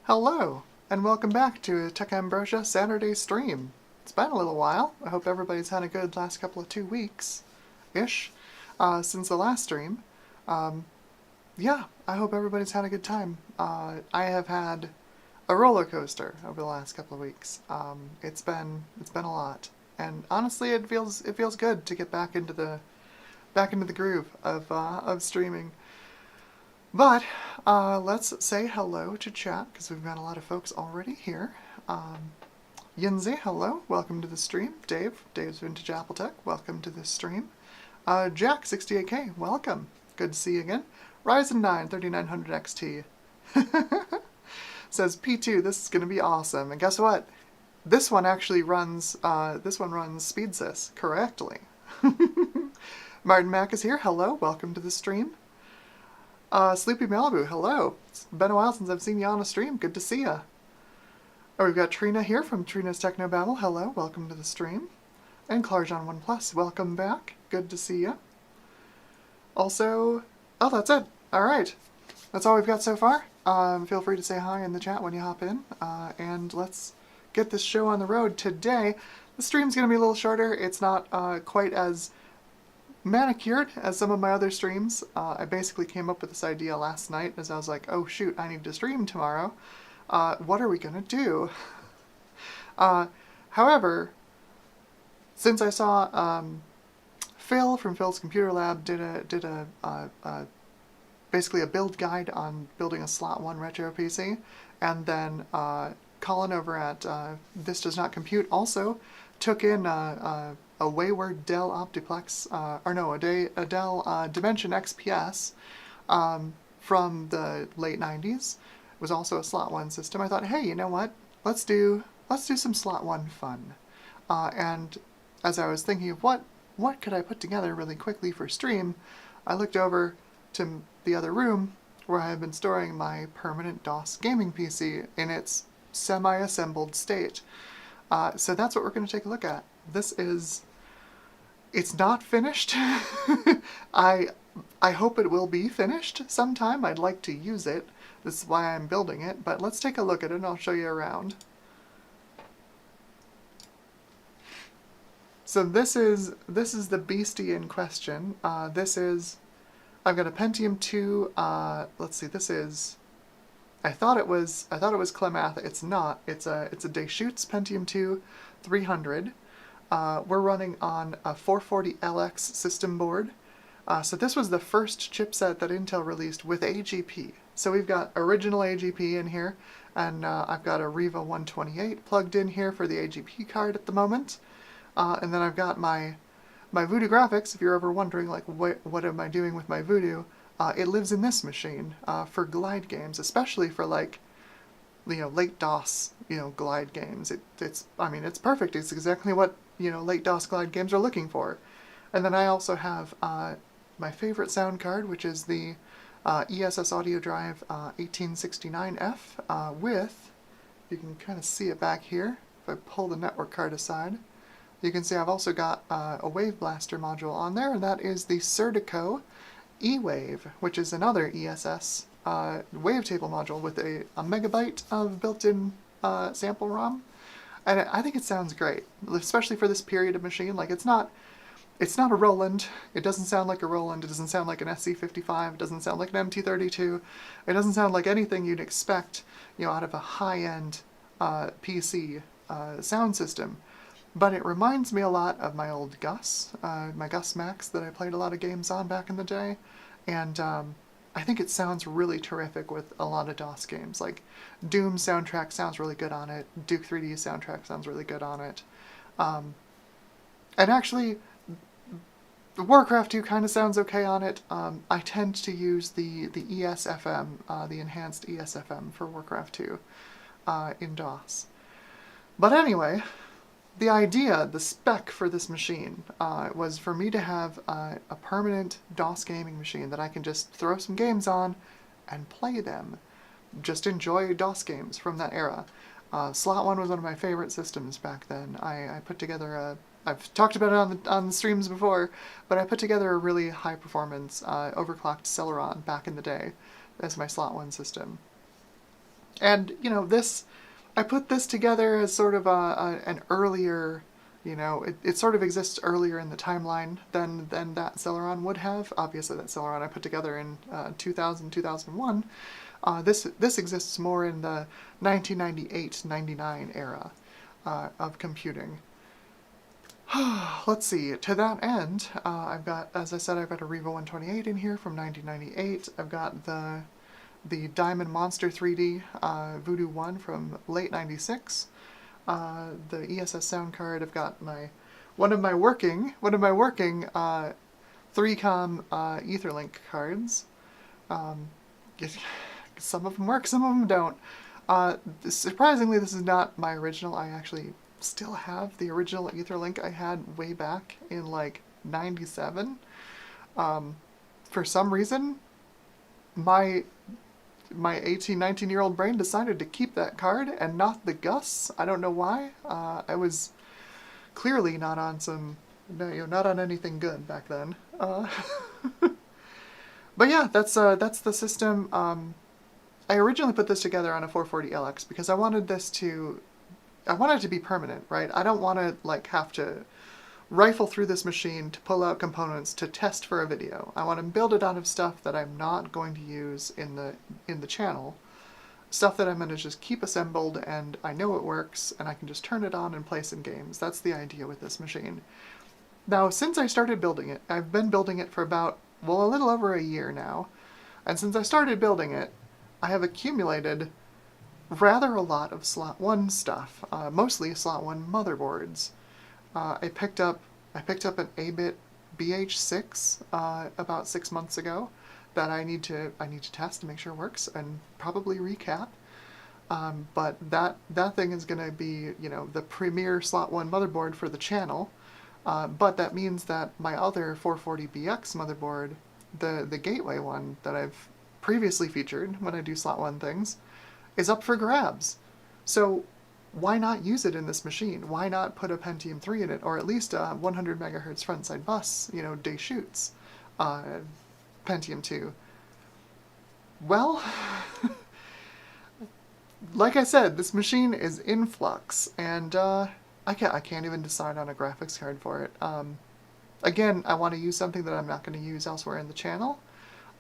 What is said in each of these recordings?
Hello, and welcome back to Tech Ambrosia Saturday stream. It's been a little while. I hope everybody's had a good last couple of 2 weeks-ish since the last stream. Yeah, I hope everybody's had a good time. I have had a roller coaster over the last couple of weeks. It's been a lot, and honestly, it feels good to get back into the groove of streaming. But let's say hello to chat, because we've got a lot of folks already here. Yinzi, hello, welcome to the stream. Dave's Vintage Apple Tech, welcome to this stream. Jack, 68K, welcome. Good to see you again. Ryzen 9, 3900 XT. Says P2, this is going to be awesome. And guess what? This one actually runs, SpeedSys correctly. Martin Mack is here, hello, welcome to the stream. Sleepy Malibu, hello. It's been a while since I've seen you on a stream. Good to see ya. Oh, we've got Trina here from Trina's Technobabble. Hello, welcome to the stream. And Clarjon OnePlus, welcome back. Good to see ya. Also, oh, that's it. All right. That's all we've got so far. Feel free to say hi in the chat when you hop in. And let's get this show on the road today. The stream's going to be a little shorter. It's not quite as manicured as some of my other streams. I basically came up with this idea last night as I was like, oh shoot, I need to stream tomorrow. What are we gonna do? However, since I saw Phil from Phil's Computer Lab did a basically a build guide on building a slot 1 retro PC, and then Colin over at This Does Not Compute also took in a wayward Dell Optiplex, a Dell Dimension XPS from the late 90s. It was also a slot 1 system. I thought, hey, you know what? Let's do some slot 1 fun. And as I was thinking of what could I put together really quickly for stream, I looked over to the other room where I had been storing my permanent DOS gaming PC in its semi-assembled state. So that's what we're going to take a look at. It's not finished. I hope it will be finished sometime. I'd like to use it. This is why I'm building it, but let's take a look at it and I'll show you around. So this is the beastie in question. I've got a Pentium II, let's see, I thought it was Clemath. It's not. It's a Deschutes Pentium II 300. We're running on a 440LX system board. So this was the first chipset that Intel released with AGP. So we've got original AGP in here, and I've got a Riva 128 plugged in here for the AGP card at the moment. And then I've got my Voodoo graphics. If you're ever wondering, like, what am I doing with my Voodoo? It lives in this machine for glide games, especially for, like, late DOS, glide games. It's perfect. It's exactly what, late DOS glide games are looking for. And then I also have my favorite sound card, which is the ESS Audio Drive 1869F with, you can kind of see it back here, if I pull the network card aside, you can see I've also got a Wave Blaster module on there, and that is the Serdico E-Wave, which is another ESS wavetable module with a megabyte of built-in sample ROM. And I think it sounds great, especially for this period of machine. Like, it's not a Roland. It doesn't sound like a Roland. It doesn't sound like an SC55. It doesn't sound like an MT32. It doesn't sound like anything you'd expect, out of a high-end PC sound system. But it reminds me a lot of my old Gus, my Gus Max that I played a lot of games on back in the day. And I think it sounds really terrific with a lot of DOS games. Like, Doom soundtrack sounds really good on it. Duke 3D soundtrack sounds really good on it. And actually, Warcraft 2 kind of sounds okay on it. I tend to use the ESFM, the enhanced ESFM for Warcraft 2 in DOS. But anyway, the idea, the spec for this machine, was for me to have a permanent DOS gaming machine that I can just throw some games on and play them. Just enjoy DOS games from that era. Slot 1 was one of my favorite systems back then. I put together I've talked about it on the streams before, but I put together a really high-performance, overclocked Celeron back in the day as my Slot 1 system. And, you know, I put this together as sort of an earlier, you know, it sort of exists earlier in the timeline than that Celeron would have. Obviously, that Celeron I put together in 2000, 2001. This exists more in the 1998-99 era of computing. Let's see, to that end, I've got, as I said, I've got a Riva 128 in here from 1998. I've got the Diamond Monster 3D Voodoo 1 from late 96. The ESS sound card. I've got one of my working 3Com Etherlink cards. Some of them work, some of them don't. Surprisingly, this is not my original. I actually still have the original Etherlink I had way back in like 97. For some reason, my 18, 19-year-old brain decided to keep that card and not the Gus. I don't know why. I was clearly not on not on anything good back then. But yeah, that's the system. I originally put this together on a 440LX because I wanted it to be permanent, right? I don't want to like have to rifle through this machine to pull out components to test for a video. I want to build it out of stuff that I'm not going to use in the channel, stuff that I'm going to just keep assembled and I know it works and I can just turn it on and play some games. That's the idea with this machine. Now, since I started building it, I've been building it for about, well, a little over a year now, and since I started building it, I have accumulated rather a lot of slot 1 stuff, mostly slot 1 motherboards. I picked up an 8-bit BH6 about 6 months ago that I need to test to make sure it works and probably recap. But that thing is going to be, you know, the premier slot 1 motherboard for the channel. But that means that my other 440BX motherboard, the gateway one that I've previously featured when I do slot 1 things, is up for grabs. So why not use it in this machine? Why not put a Pentium II in it, or at least a 100 megahertz frontside bus, you know, Deschutes Pentium II? Well, like I said, this machine is in flux, and I can't even decide on a graphics card for it. Again, I want to use something that I'm not going to use elsewhere in the channel,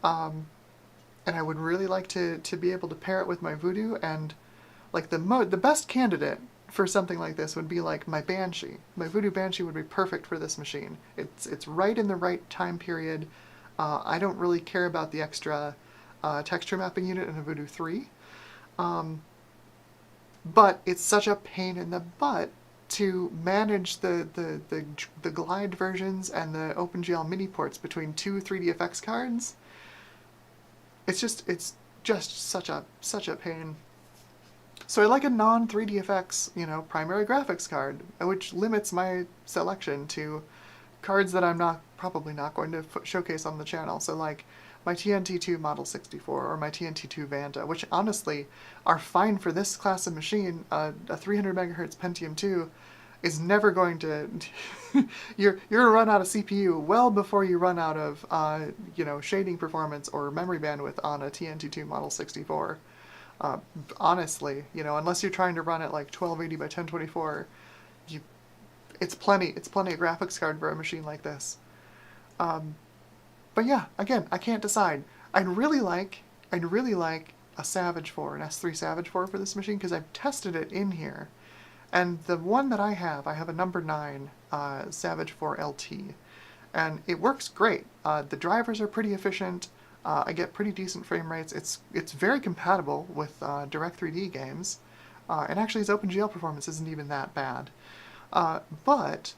and I would really like to be able to pair it with my Voodoo, and like the best candidate for something like this would be like my Banshee. My Voodoo Banshee would be perfect for this machine. It's right in the right time period. I don't really care about the extra texture mapping unit in a Voodoo 3. But it's such a pain in the butt to manage the glide versions and the OpenGL mini ports between two 3DFX cards. It's just such a pain. So I like a non-3DFX, you know, primary graphics card, which limits my selection to cards that I'm probably not going to showcase on the channel. So like my TNT2 Model 64 or my TNT2 Vanta, which honestly are fine for this class of machine. A 300 megahertz Pentium II is never going to you're gonna run out of CPU well before you run out of you know, shading performance or memory bandwidth on a TNT2 Model 64. Honestly, you know, unless you're trying to run it like 1280 by 1024, it's plenty of graphics card for a machine like this. But yeah, again, I can't decide. I'd really like a Savage 4, an S3 Savage 4 for this machine, because I've tested it in here. And the one that I have a number 9 Savage 4 LT. And it works great. The drivers are pretty efficient. I get pretty decent frame rates. It's very compatible with Direct3D games. And actually its OpenGL performance isn't even that bad. But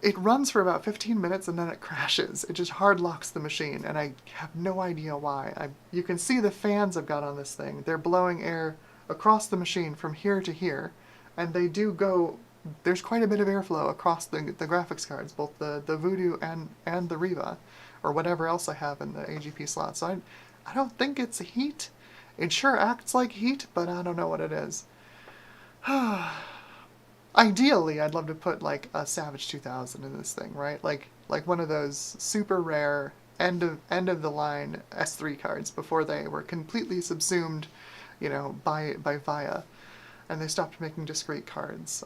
it runs for about 15 minutes and then it crashes. It just hard locks the machine, and I have no idea why. You can see the fans I've got on this thing. They're blowing air across the machine from here to here, and they do go, there's quite a bit of airflow across the graphics cards, both the Voodoo and the Riva, or whatever else I have in the AGP slot. So I don't think it's heat. It sure acts like heat, but I don't know what it is. Ideally, I'd love to put like a Savage 2000 in this thing, right? Like one of those super rare end of the line S3 cards before they were completely subsumed, you know, by VIA, and they stopped making discrete cards.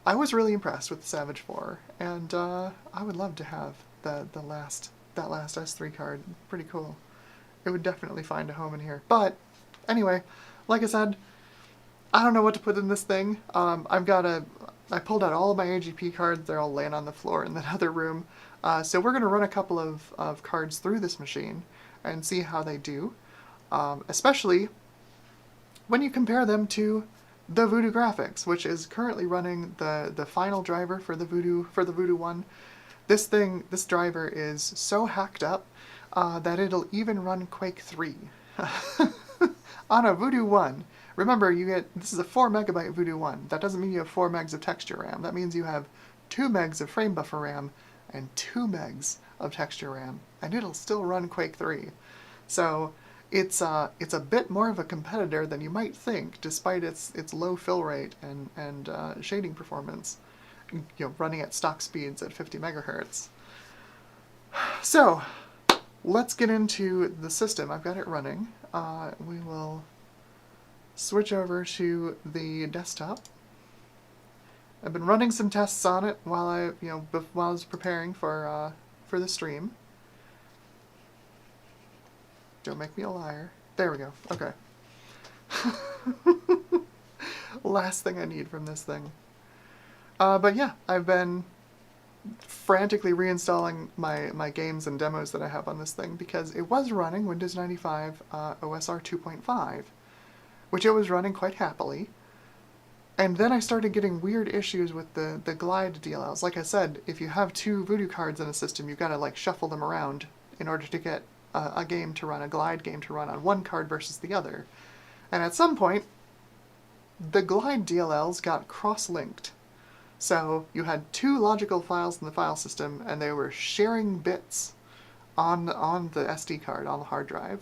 I was really impressed with the Savage 4, and I would love to have that last S3 card. Pretty cool. It would definitely find a home in here. But anyway, like I said, I don't know what to put in this thing. I pulled out all of my AGP cards. They're all laying on the floor in that other room. So we're going to run a couple of cards through this machine and see how they do, especially when you compare them to the Voodoo graphics, which is currently running the final driver for the Voodoo 1. This driver is so hacked up that it'll even run Quake 3 on a Voodoo 1. Remember, this is a 4 megabyte Voodoo 1. That doesn't mean you have 4 megs of texture RAM. That means you have 2 megs of frame buffer RAM and 2 megs of texture RAM, and it'll still run Quake 3. So it's a bit more of a competitor than you might think, despite its low fill rate and shading performance, you know, running at stock speeds at 50 megahertz. So let's get into the system. I've got it running. We will switch over to the desktop. I've been running some tests on it while I was preparing for the stream. Don't make me a liar. There we go. Okay. Last thing I need from this thing. But yeah, I've been frantically reinstalling my games and demos that I have on this thing because it was running Windows 95 OSR 2.5, which it was running quite happily. And then I started getting weird issues with the glide DLLs. Like I said, if you have 2 Voodoo cards in a system, you've got to like shuffle them around in order to get a game to run, a glide game to run on one card versus the other. And at some point, the glide DLLs got cross-linked. So you had 2 logical files in the file system, and they were sharing bits on the SD card, on the hard drive.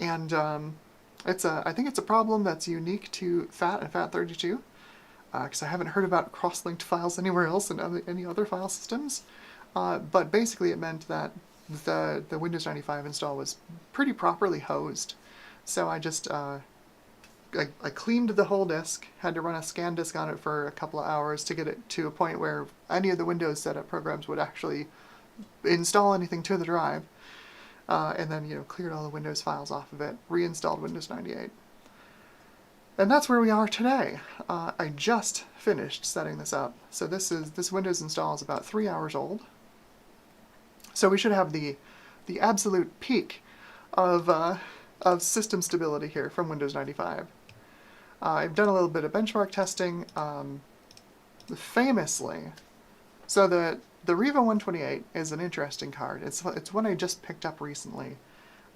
And I think it's a problem that's unique to FAT and FAT32, because I haven't heard about cross-linked files anywhere else in any other file systems. But basically it meant that the Windows 95 install was pretty properly hosed. So I just I cleaned the whole disk, had to run a scan disk on it for a couple of hours to get it to a point where any of the Windows setup programs would actually install anything to the drive. And then, cleared all the Windows files off of it, reinstalled Windows 98. And that's where we are today. I just finished setting this up. So this Windows install is about 3 hours old. So we should have the absolute peak of system stability here from Windows 95. I've done a little bit of benchmark testing. Famously, so the Riva 128 is an interesting card. It's one I just picked up recently.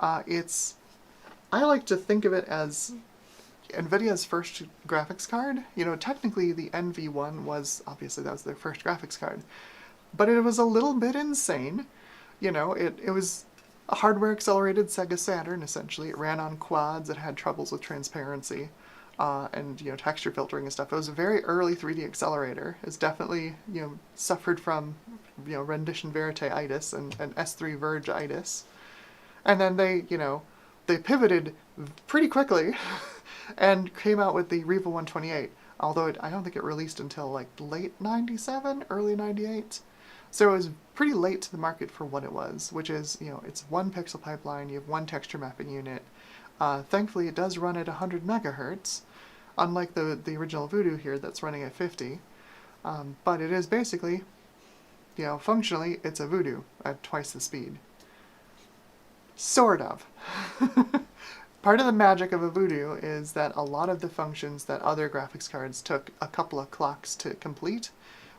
I like to think of it as NVIDIA's first graphics card. Technically the NV1 was, obviously that was their first graphics card, but it was a little bit insane. It was a hardware accelerated Sega Saturn, essentially. It ran on quads, it had troubles with transparency, and texture filtering and stuff. It was a very early 3D accelerator. It's definitely suffered from rendition verite-itis and S3 verge-itis. And then they pivoted pretty quickly and came out with the Riva 128, although I don't think it released until like late 97, early 98. So it was pretty late to the market for what it was, which is, it's 1 pixel pipeline, you have 1 texture mapping unit. Thankfully it does run at 100 megahertz, unlike the original Voodoo here that's running at 50. But it is basically, functionally, it's a Voodoo at twice the speed. Sort of. Part of the magic of a Voodoo is that a lot of the functions that other graphics cards took a couple of clocks to complete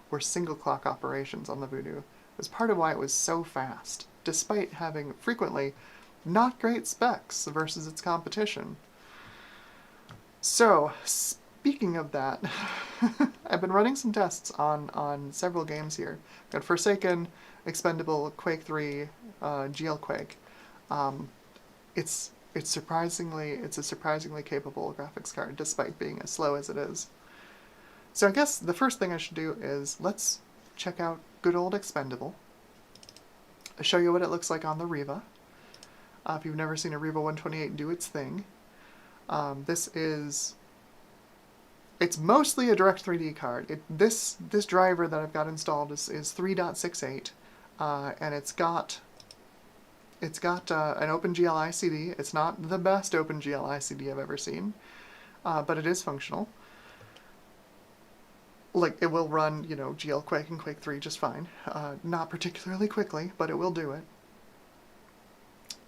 were single clock operations on the Voodoo. It was part of why it was so fast, despite having frequently not great specs versus its competition. So, speaking of that, I've been running some tests on several games here. Got Forsaken, Expendable, Quake 3, GL Quake. It's a surprisingly capable graphics card, despite being as slow as it is. So I guess the first thing I should do is let's check out good old Expendable. I'll show you what it looks like on the Riva. If you've never seen a Riva 128 do its thing. It's mostly a Direct 3D card. This driver that I've got installed is 3.68, and it's got an OpenGL CD. It's not the best OpenGL CD I've ever seen, but it is functional. Like, it will run, GL Quake and Quake 3 just fine. Not particularly quickly, but it will do it.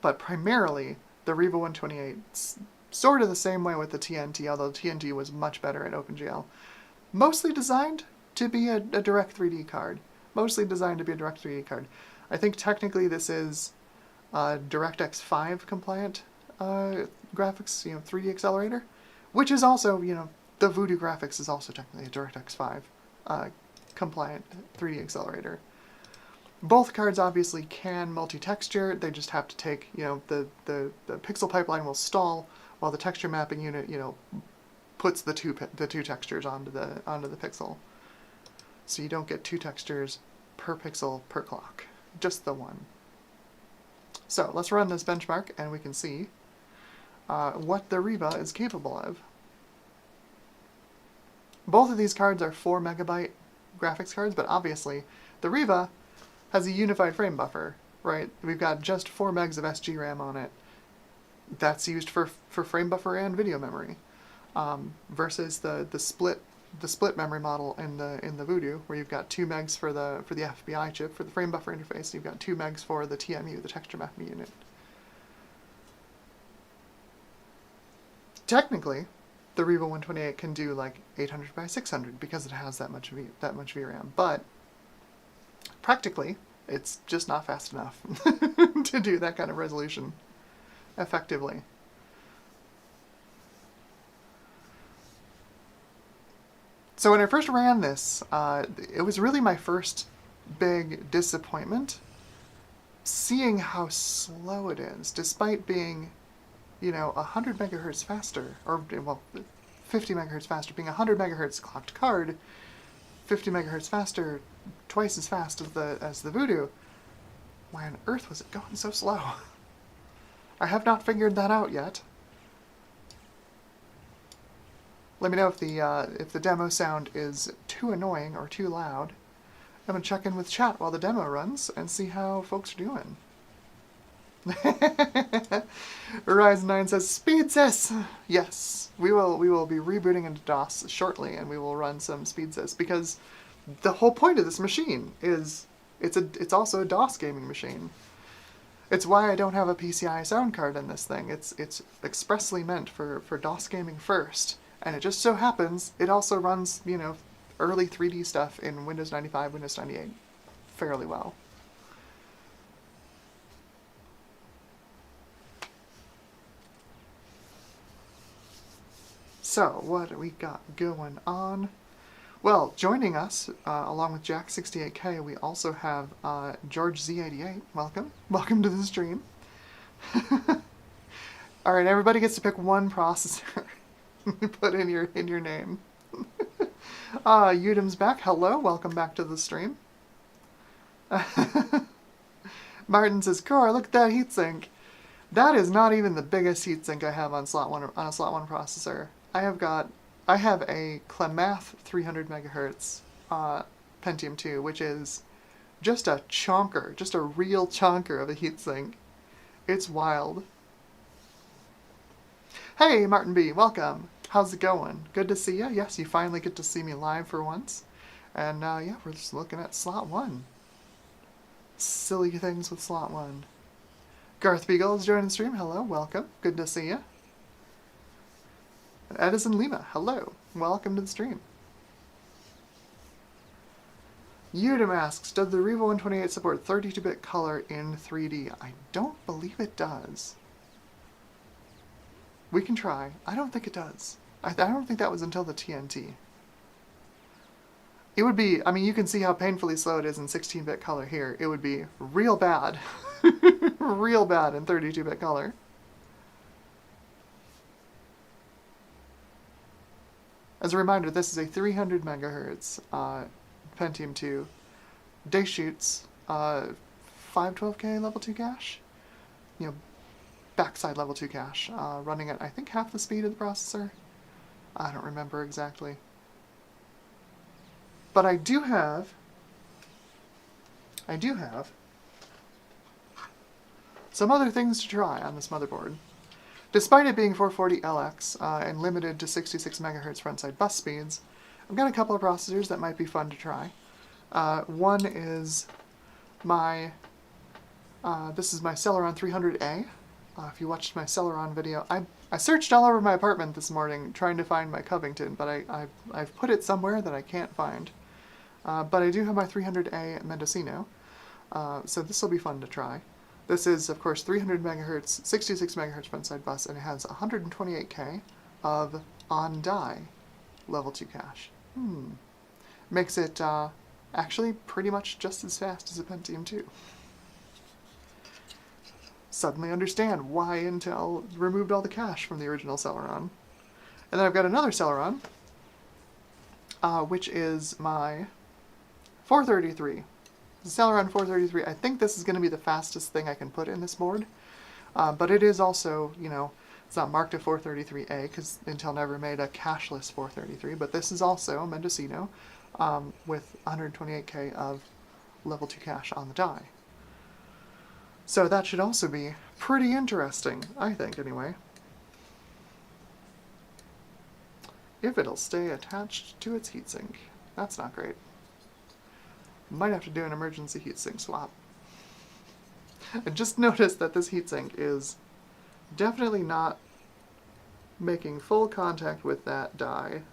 But primarily, the Riva 128's sort of the same way with the TNT, although the TNT was much better at OpenGL. Mostly designed to be a Direct 3D card. Mostly designed to be a Direct 3D card. I think technically this is DirectX 5 compliant graphics, 3D accelerator, which is also, the Voodoo graphics is also technically a DirectX 5 compliant 3D accelerator. Both cards obviously can multi-texture. They just have to take, the pixel pipeline will stall while the texture mapping unit, puts the two textures onto the pixel. So you don't get two textures per pixel per clock, just the one. So let's run this benchmark and we can see what the Riva is capable of. Both of these cards are 4 megabyte graphics cards, but obviously the Riva has a unified frame buffer, right? We've got just 4 megs of SGRAM on it. That's used for frame buffer and video memory, versus the split memory model in the Voodoo, where you've got 2 megs for the FBI chip for the frame buffer interface. You've got 2 megs for the TMU, the texture mapping unit. Technically, the Riva 128 can do like 800 by 600 because it has that much VRAM, but practically, it's just not fast enough to do that kind of resolution effectively. So when I first ran this, it was really my first big disappointment seeing how slow it is, despite being, 100 megahertz faster, or, 50 megahertz faster, being 100 megahertz clocked card, 50 megahertz faster, twice as fast as the Voodoo. Why on earth was it going so slow? I have not figured that out yet. Let me know if the demo sound is too annoying or too loud. I'm gonna check in with chat while the demo runs and see how folks are doing. Horizon 9 says, Speed Sys! Yes, we will be rebooting into DOS shortly, and we will run some Speed Sys, because the whole point of this machine is it's also a DOS gaming machine. It's why I don't have a PCI sound card in this thing. It's expressly meant for DOS gaming first, and it just so happens it also runs, early 3D stuff in Windows 95, Windows 98 fairly well. So, what do we got going on? Well, joining us, along with Jack68K, we also have George Z88. Welcome. Welcome to the stream. Alright, everybody gets to pick one processor. Put in your name. Udem's back. Hello, welcome back to the stream. Martin says, Core, look at that heatsink. That is not even the biggest heatsink I have on a slot 1 processor. I have a Klamath 300 megahertz Pentium II, which is just a chonker, just a real chonker of a heatsink. It's wild. Hey, Martin B, welcome. How's it going? Good to see you. Yes, you finally get to see me live for once. And yeah, we're just looking at slot 1. Silly things with slot 1. Garth Beagle is joining the stream. Hello, welcome. Good to see you. Edison Lima, hello. Welcome to the stream. Udem asks, does the Riva 128 support 32-bit color in 3D? I don't believe it does. We can try. I don't think it does. I don't think that was until the TNT. It would be, I mean, you can see how painfully slow it is in 16-bit color here. It would be real bad. Real bad in 32-bit color. As a reminder, this is a 300 megahertz Pentium II. Day shoots 512K level 2 cache. backside level 2 cache, running at I think half the speed of the processor. I don't remember exactly. But I do have some other things to try on this motherboard. Despite it being 440LX and limited to 66 MHz frontside bus speeds, I've got a couple of processors that might be fun to try. One is this is my Celeron 300A. If you watched my Celeron video, I searched all over my apartment this morning trying to find my Covington, but I've put it somewhere that I can't find. But I do have my 300A Mendocino, so this will be fun to try. This is, of course, 300 MHz, 66 MHz frontside bus, and it has 128K of on-die level 2 cache. Makes it actually pretty much just as fast as a Pentium II. Suddenly understand why Intel removed all the cache from the original Celeron. And then I've got another Celeron, which is my 433. The Celeron 433, I think this is going to be the fastest thing I can put in this board, but it is also, you know, it's not marked a 433A because Intel never made a cache-less 433, but this is also a Mendocino with 128K of level 2 cache on the die. So that should also be pretty interesting, I think, anyway. If it'll stay attached to its heatsink. That's not great. Might have to do an emergency heatsink swap. I just noticed that this heatsink is definitely not making full contact with that die.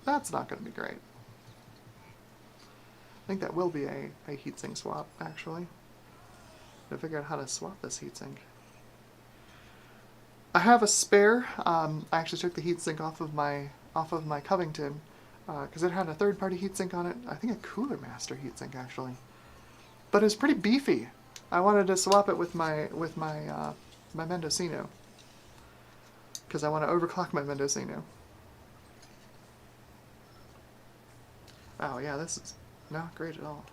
That's not going to be great. I think that will be a heatsink swap, actually. To figure out how to swap this heatsink. I have a spare. I actually took the heatsink off of my Covington because it had a third-party heatsink on it. I think a Cooler Master heatsink actually, but it's pretty beefy. I wanted to swap it with my my Mendocino because I want to overclock my Mendocino. Oh yeah, this is not great at all.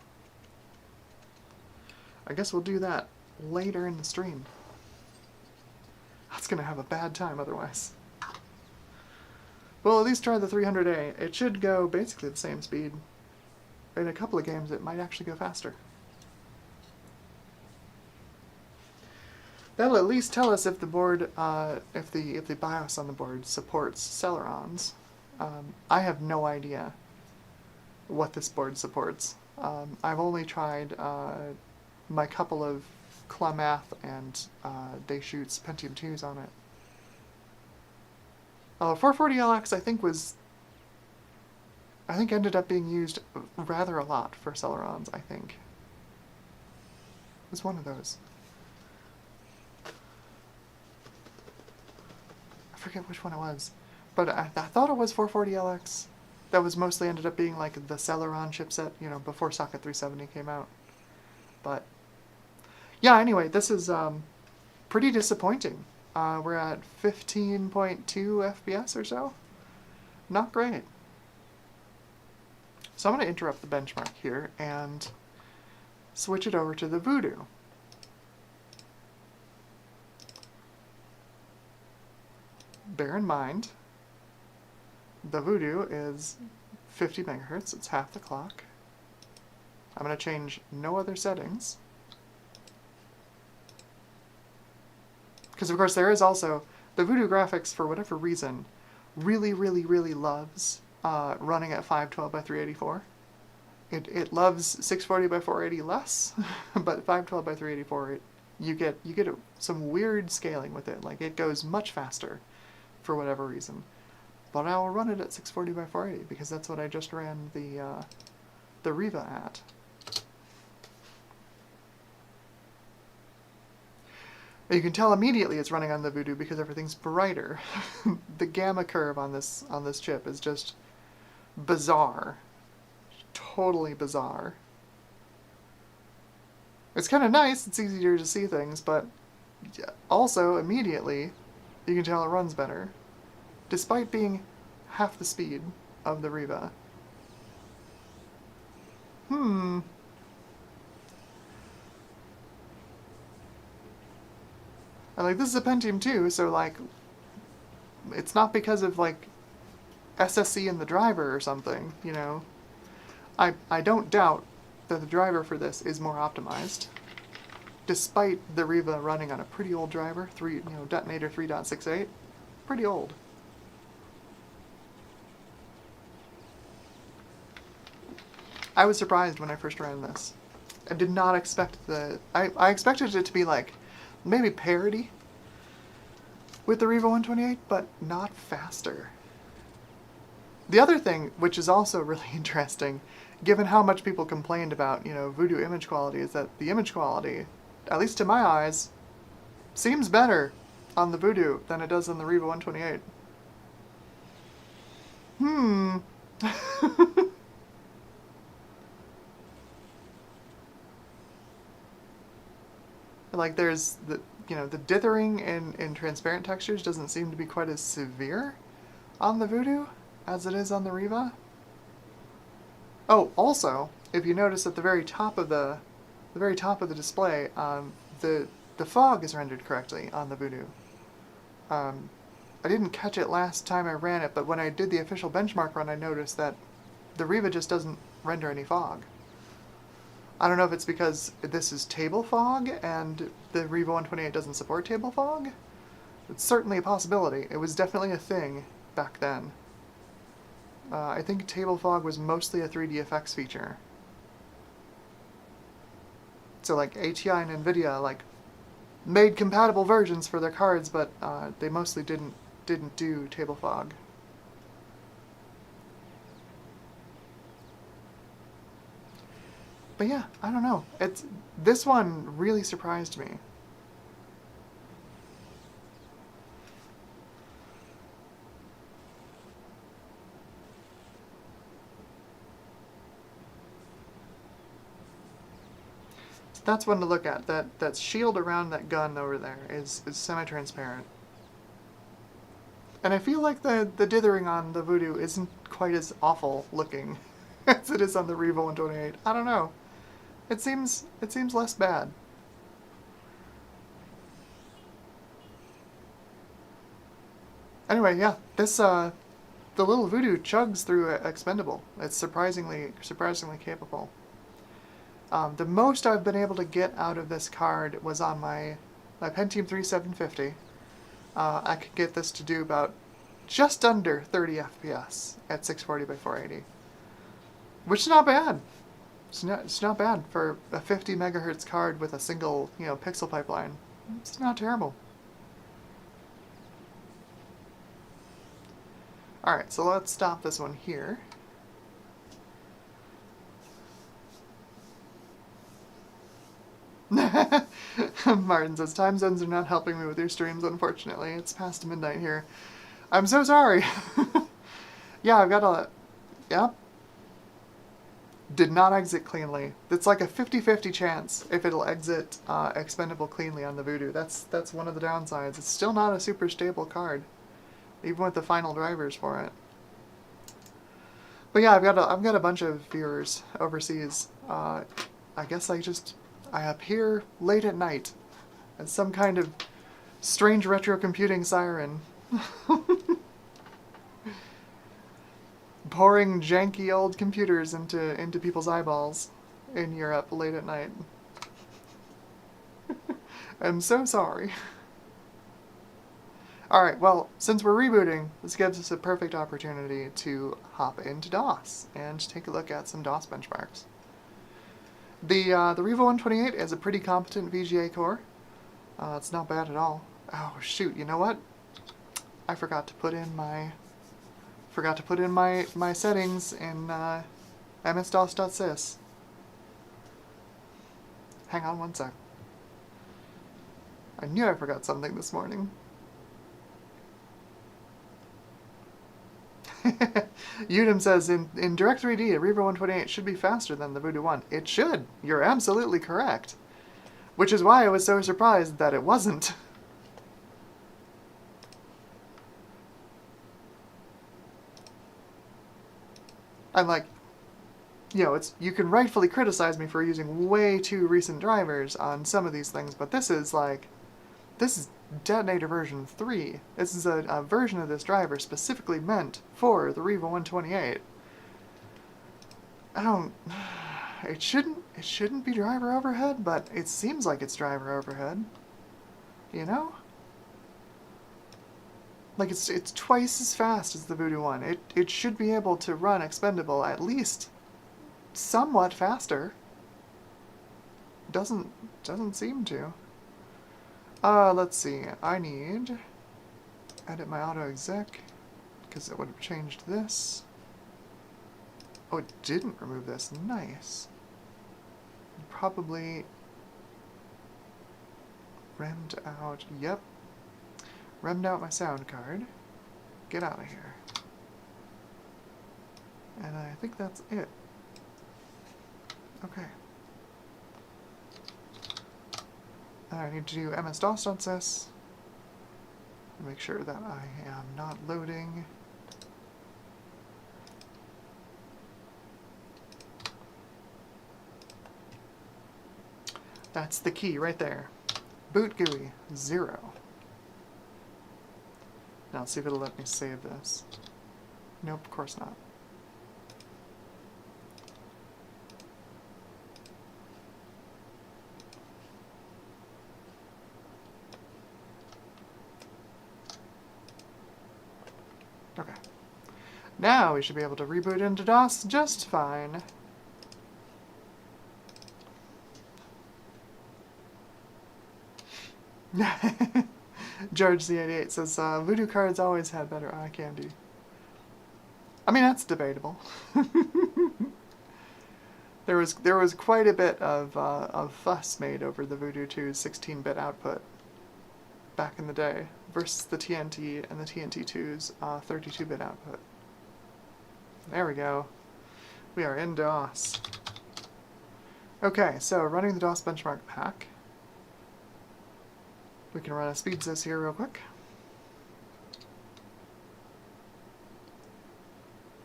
I guess we'll do that later in the stream. That's gonna have a bad time otherwise. Well, at least try the 300A. It should go basically the same speed. In a couple of games, it might actually go faster. That'll at least tell us if the board, if the BIOS on the board supports Celerons. I have no idea what this board supports. I've only tried my couple of Klamath and Deschutes Pentium IIs on it. 440LX I think ended up being used rather a lot for Celerons, I think. It was one of those. I forget which one it was, but I thought it was 440LX. That was mostly ended up being like the Celeron chipset, you know, before Socket 370 came out. But yeah, anyway, this is pretty disappointing. We're at 15.2 FPS or so. Not great. So I'm going to interrupt the benchmark here and switch it over to the Voodoo. Bear in mind, the Voodoo is 50 megahertz. It's half the clock. I'm going to change no other settings. Because of course there is also, the Voodoo graphics, for whatever reason, really loves running at 512 by 384. It loves 640 by 480 less, but 512 by 384, you get some weird scaling with it. Like, it goes much faster for whatever reason. But I will run it at 640 by 480 because that's what I just ran the Riva at. You can tell immediately it's running on the Voodoo because everything's brighter. The gamma curve on this chip is just bizarre. Totally bizarre. It's kind of nice, it's easier to see things, but also immediately you can tell it runs better. Despite being half the speed of the Riva. And like, this is a Pentium II, so like, it's not because of like SSC in the driver or something, you know. I don't doubt that the driver for this is more optimized, despite the Riva running on a pretty old driver, detonator 3.68, pretty old. I was surprised when I first ran this. I did not expect I expected it to be like maybe parity with the Riva 128, but not faster. The other thing, which is also really interesting, given how much people complained about, Voodoo image quality, is that the image quality, at least to my eyes, seems better on the Voodoo than it does on the Riva 128. Like, there's the dithering in transparent textures doesn't seem to be quite as severe on the Voodoo as it is on the Riva. Oh, also, if you notice at the very top of the display, the fog is rendered correctly on the Voodoo. I didn't catch it last time I ran it, but when I did the official benchmark run, I noticed that the Riva just doesn't render any fog. I don't know if it's because this is table fog and the Riva 128 doesn't support table fog. It's certainly a possibility. It was definitely a thing back then. I think table fog was mostly a 3D effects feature. So like ATI and NVIDIA like made compatible versions for their cards, but they mostly didn't do table fog. But yeah, I don't know. This one really surprised me. So that's one to look at. That shield around that gun over there is semi-transparent. And I feel like the dithering on the Voodoo isn't quite as awful looking as it is on the Riva 128. I don't know. It seems less bad. Anyway, yeah, this the little Voodoo chugs through expendable. It's surprisingly capable. The most I've been able to get out of this card was on my Pentium III 750. I could get this to do about just under 30 FPS at 640 by 480, which is not bad. It's not bad for a 50 megahertz card with a single, pixel pipeline. It's not terrible. Alright, so let's stop this one here. Martin says, time zones are not helping me with your streams, unfortunately. It's past midnight here. I'm so sorry. Yeah, I've got a... Yep. Did not exit cleanly. It's like a 50-50 chance if it'll exit expendable cleanly on the Voodoo. That's one of the downsides. It's still not a super stable card, even with the final drivers for it. But yeah, I've got a bunch of viewers overseas. I guess I appear late at night as some kind of strange retro computing siren. Pouring janky old computers into people's eyeballs in Europe late at night. I'm so sorry. Alright, well, since we're rebooting, this gives us a perfect opportunity to hop into DOS and take a look at some DOS benchmarks. The Riva 128 is a pretty competent VGA core. It's not bad at all. Oh shoot, you know what? I forgot to put in my settings in msdos.sys. Hang on one sec. I knew I forgot something this morning. Udem says, in Direct3D, a Riva 128 should be faster than the Voodoo 1. It should. You're absolutely correct. Which is why I was so surprised that it wasn't. I'm like, you can rightfully criticize me for using way too recent drivers on some of these things, but this is Detonator version 3. This is a version of this driver specifically meant for the Riva 128. I don't... It shouldn't be driver overhead, but it seems like it's driver overhead. You know? Like, it's twice as fast as the Voodoo 1. It should be able to run expendable at least somewhat faster. Doesn't seem to. Let's see. I need edit my auto exec because it would have changed this. Oh, it didn't remove this. Nice. Probably remmed out. Yep. Remmed out my sound card. Get out of here. And I think that's it. Okay. I need to do ms-dos.sys. Make sure that I am not loading. That's the key right there. Boot GUI 0. Now let's see if it'll let me save this. Nope, of course not. Okay. Now we should be able to reboot into DOS just fine. George Z88 says, Voodoo cards always had better eye candy. I mean, that's debatable. There was quite a bit of fuss made over the Voodoo 2's 16-bit output back in the day versus the TNT and the TNT 2's 32-bit output. There we go. We are in DOS. Okay, so running the DOS benchmark pack. We can run a speed sys here real quick.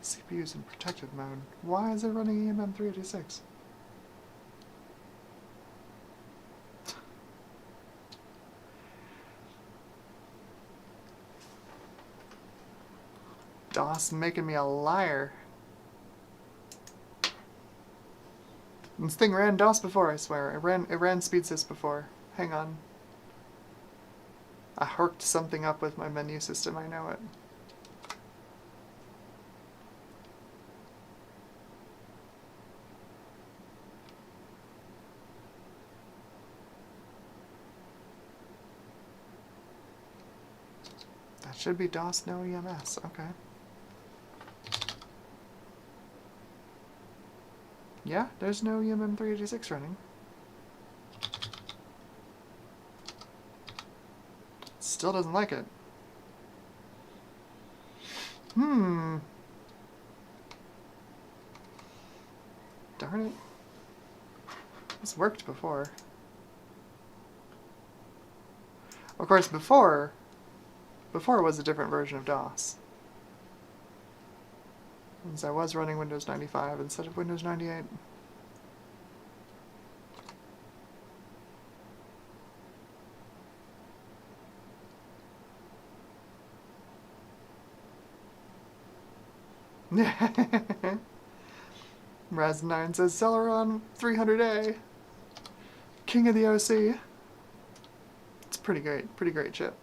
CPU's in protected mode. Why is it running EMM386? DOS making me a liar. This thing ran DOS before, I swear. It ran speed sys before. Hang on. I hooked something up with my menu system, I know it. That should be DOS, no EMS, okay. Yeah, there's no EMM386 running. Still doesn't like it. Darn it. This worked before. Of course, before was a different version of DOS. Since I was running Windows 95 instead of Windows 98. Raz9 says Celeron 300A. King of the OC. It's pretty great chip.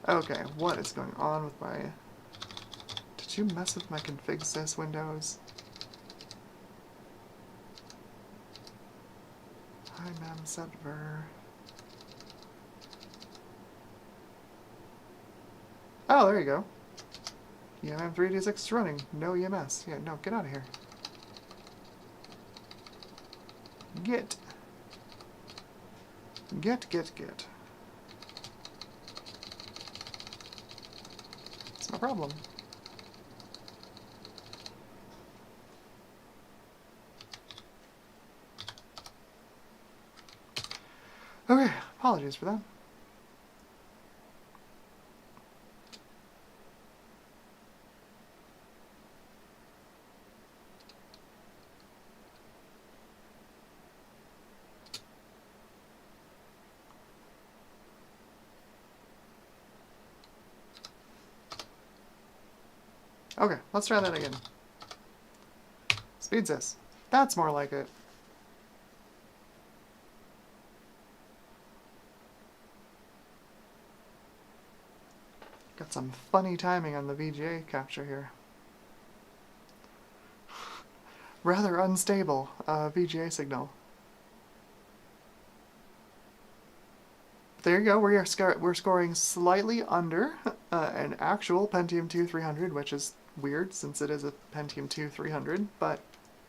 Okay, what is going on with my... Did you mess with my config sys windows? Hi, ma'am, setver. Oh, there you go. EMM386 is running. No EMS. Yeah, no, get out of here. Get. It's no problem. Okay, apologies for that. Okay, let's try that again. Speed sys. That's more like it. Got some funny timing on the VGA capture here. Rather unstable VGA signal. There you go. We're scoring slightly under an actual Pentium II 300, which is weird since it is a Pentium II 300, but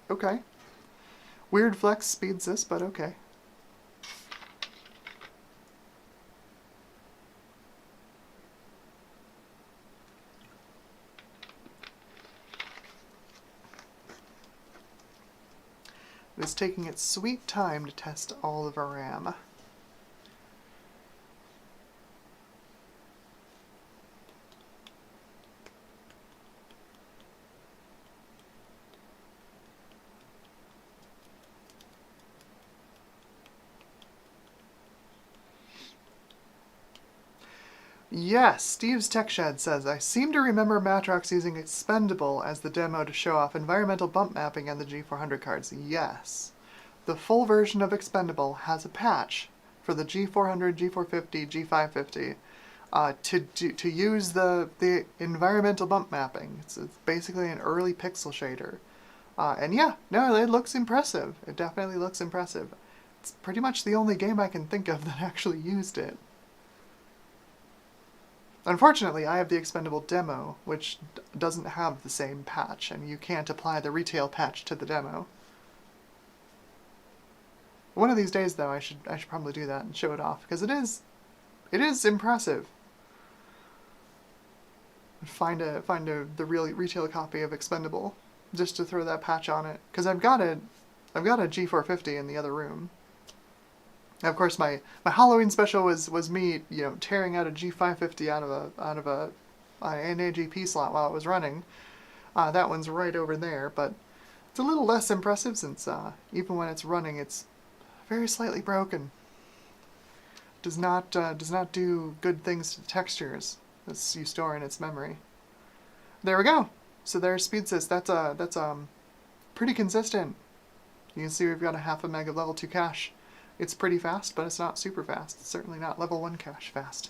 okay. Weird flex speed sys, but okay. It is taking its sweet time to test all of our RAM. Yes, Steve's Tech Shed says, I seem to remember Matrox using Expendable as the demo to show off environmental bump mapping on the G400 cards. Yes. The full version of Expendable has a patch for the G400, G450, G550 to use the environmental bump mapping. It's basically an early pixel shader. And yeah, no, it looks impressive. It definitely looks impressive. It's pretty much the only game I can think of that actually used it. Unfortunately, I have the Expendable demo, which doesn't have the same patch, and you can't apply the retail patch to the demo. One of these days, though, I should probably do that and show it off, because it is impressive. Find the real retail copy of Expendable, just to throw that patch on it, because I've got a G450 in the other room. And of course, my Halloween special was me, tearing out a G550 out of a NAGP slot while it was running. That one's right over there, but it's a little less impressive since even when it's running, it's very slightly broken. Does not do good things to textures as you store in its memory. There we go. So there's speed sys. That's pretty consistent. You can see we've got a half a meg of level 2 cache. It's pretty fast, but it's not super fast. It's certainly not level 1 cache fast.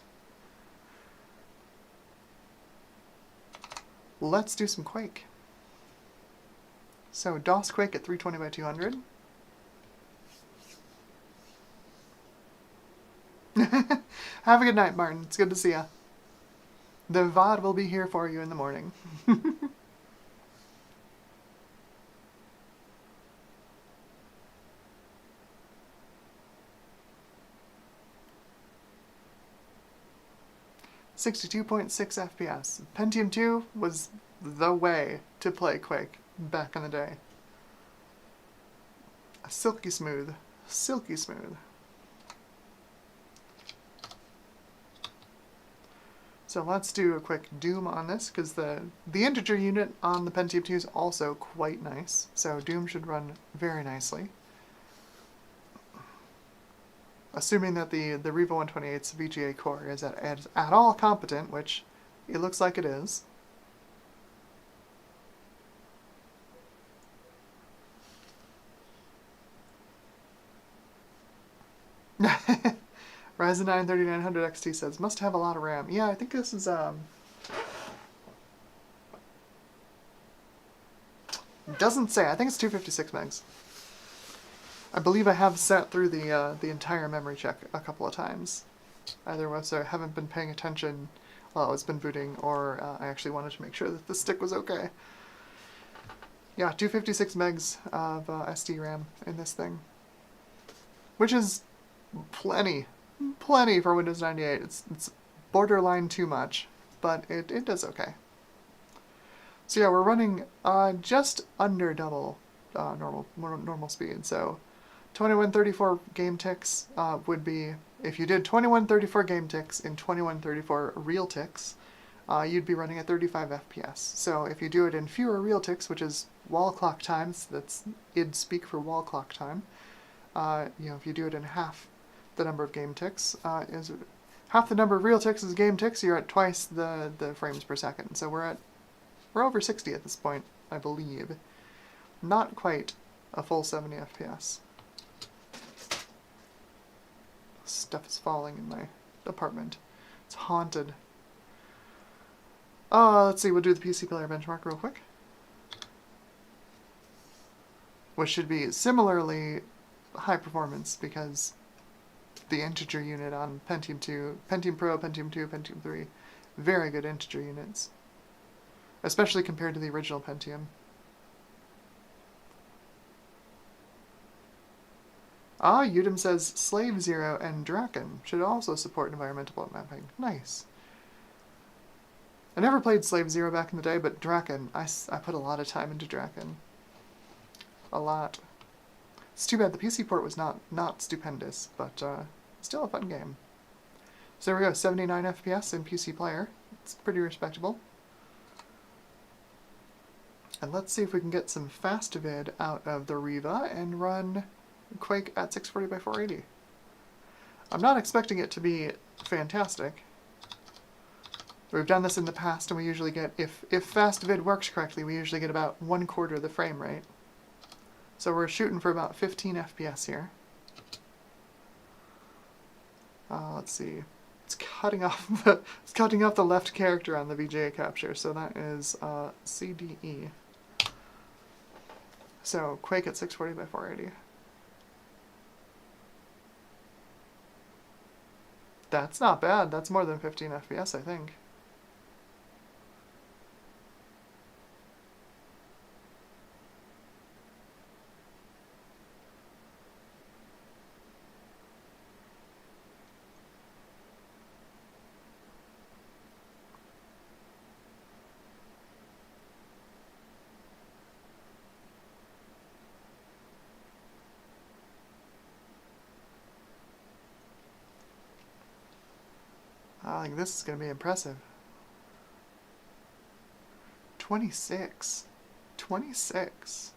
Let's do some Quake. So DOS Quake at 320 by 200. Have a good night, Martin. It's good to see ya. The VOD will be here for you in the morning. 62.6 FPS. Pentium II was the way to play Quake back in the day. Silky smooth. Silky smooth. So let's do a quick Doom on this, because the integer unit on the Pentium II is also quite nice. So Doom should run very nicely. Assuming that the Riva 128's VGA core is at all competent, which it looks like it is. Ryzen 9 3900 XT says, must have a lot of RAM. Yeah, I think this is, doesn't say. I think it's 256 megs. I believe I have sat through the entire memory check a couple of times. Either was I haven't been paying attention while it's been booting, or I actually wanted to make sure that the stick was okay. Yeah, 256 megs of SD RAM in this thing, which is plenty for Windows 98. It's borderline too much, but it does okay. So yeah, we're running just under double normal speed. So 2134 game ticks would be, if you did 2134 game ticks in 2134 real ticks, you'd be running at 35 FPS. So if you do it in fewer real ticks, which is wall clock times, that's id speak for wall clock time, if you do it in half the number of game ticks, is half the number of real ticks is game ticks, you're at twice the frames per second. So we're at We're over 60 at this point, I believe. Not quite a full 70 FPS. Stuff is falling in my apartment. It's haunted. Let's see, we'll do the PC player benchmark real quick. Which should be similarly high performance because the integer unit on Pentium II, Pentium Pro, Pentium II, Pentium III, very good integer units. Especially compared to the original Pentium. Udem says Slave Zero and Draken should also support environmental bloat mapping. Nice. I never played Slave Zero back in the day, but Draken, I put a lot of time into Draken. A lot. It's too bad the PC port was not stupendous, but still a fun game. So there we go, 79 FPS in PC player. It's pretty respectable. And let's see if we can get some fast vid out of the Riva and run Quake at 640 by 480. I'm not expecting it to be fantastic. We've done this in the past, and we usually get, if fast vid works correctly, we usually get about 1/4 the frame rate. So we're shooting for about 15 FPS here. Let's see. It's cutting off the left character on the VGA capture, so that is CDE. So Quake at 640 by 480. That's not bad. That's more than 15 FPS, I think. I think this is going to be impressive. 26. 26.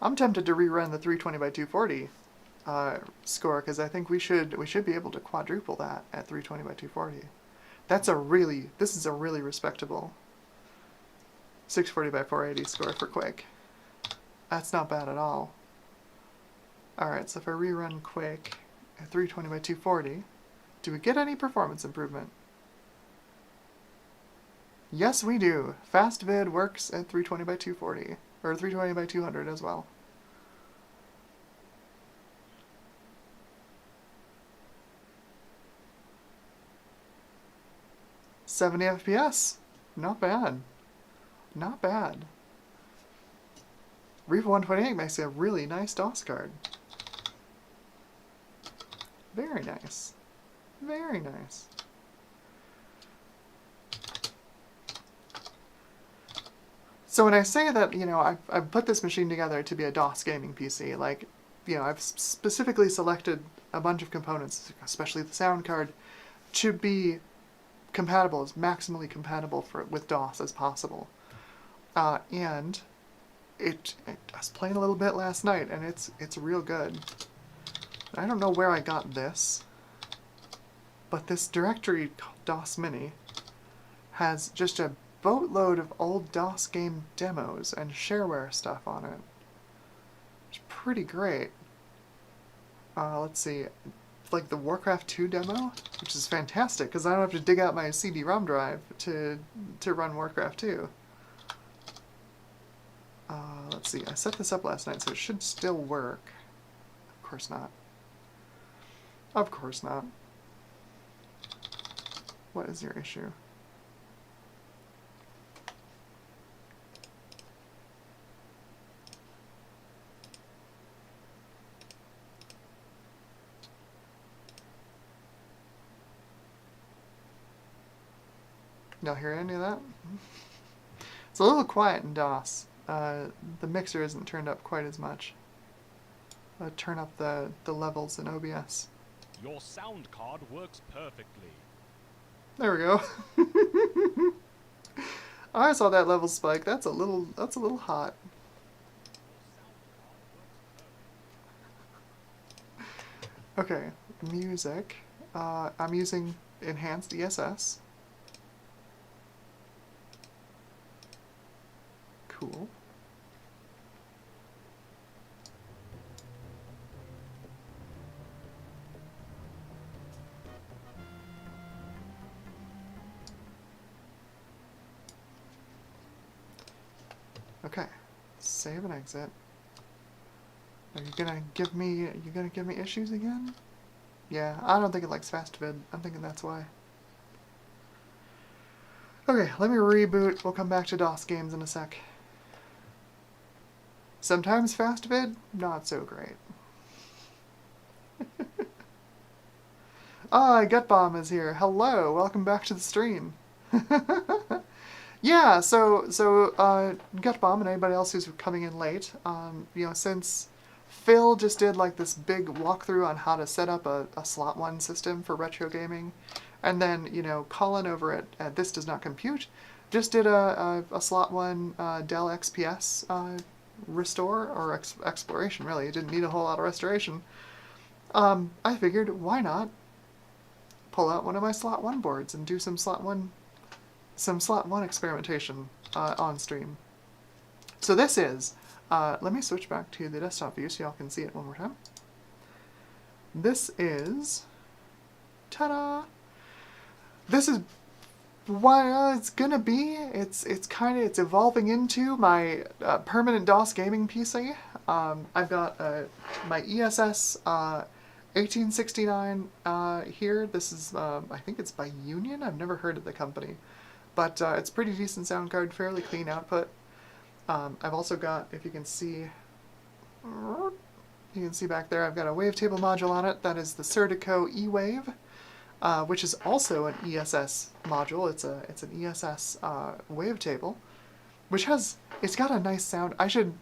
I'm tempted to rerun the 320 by 240 score because I think we should be able to quadruple that at 320 by 240. This is a really respectable 640 by 480 score for Quake. That's not bad at all. Alright, so if I rerun Quake at 320 by 240, do we get any performance improvement? Yes, we do. Fast vid works at 320 by 240, or 320 by 200 as well. "70 FPS. Not bad. Not bad. Reaper 128 makes a really nice DOS card. Very nice. Very nice. So when I say that, you know, I've put this machine together to be a DOS gaming PC, like, you know, I've specifically selected a bunch of components, especially the sound card, to be compatible, as maximally compatible with DOS as possible. And I was playing a little bit last night, and it's real good. I don't know where I got this, but this directory called DOS Mini has just a boatload of old DOS game demos and shareware stuff on it. It's pretty great. Let's see, like the Warcraft 2 demo, which is fantastic because I don't have to dig out my CD-ROM drive to run Warcraft 2. Let's see, I set this up last night, so it should still work. Of course not. Of course not. What is your issue? Y'all hear any of that? It's a little quiet in DOS. The mixer isn't turned up quite as much. Turn up the levels in OBS. Your sound card works perfectly. There we go. I saw that level spike. That's a little hot. Okay, music. I'm using enhanced ESS. cool. Okay, save and exit. Are you gonna give me issues again? Yeah, I don't think it likes fast vid. I'm thinking that's why. Okay, let me reboot. We'll come back to DOS games in a sec. Sometimes fast vid, not so great. Ah, Gutbomb is here. Hello, welcome back to the stream. Yeah, so Gutbomb and anybody else who's coming in late, you know, since Phil just did like this big walkthrough on how to set up a slot one system for retro gaming, and then, you know, Colin over at This Does Not Compute just did a slot one Dell XPS restore, or exploration, really. It didn't need a whole lot of restoration. I figured, why not pull out one of my slot one boards and do some slot one experimentation on stream. So this is, let me switch back to the desktop view so y'all can see it one more time. This is, ta-da! This is what it's gonna be. It's evolving into my permanent DOS gaming PC. I've got my ESS 1869 here. This is, I think it's by Union. I've never heard of the company. But it's pretty decent sound card, fairly clean output. I've also got, if you can see back there, I've got a wavetable module on it. That is the Certico E-Wave, which is also an ESS module. It's an ESS wavetable, which it's got a nice sound. I should,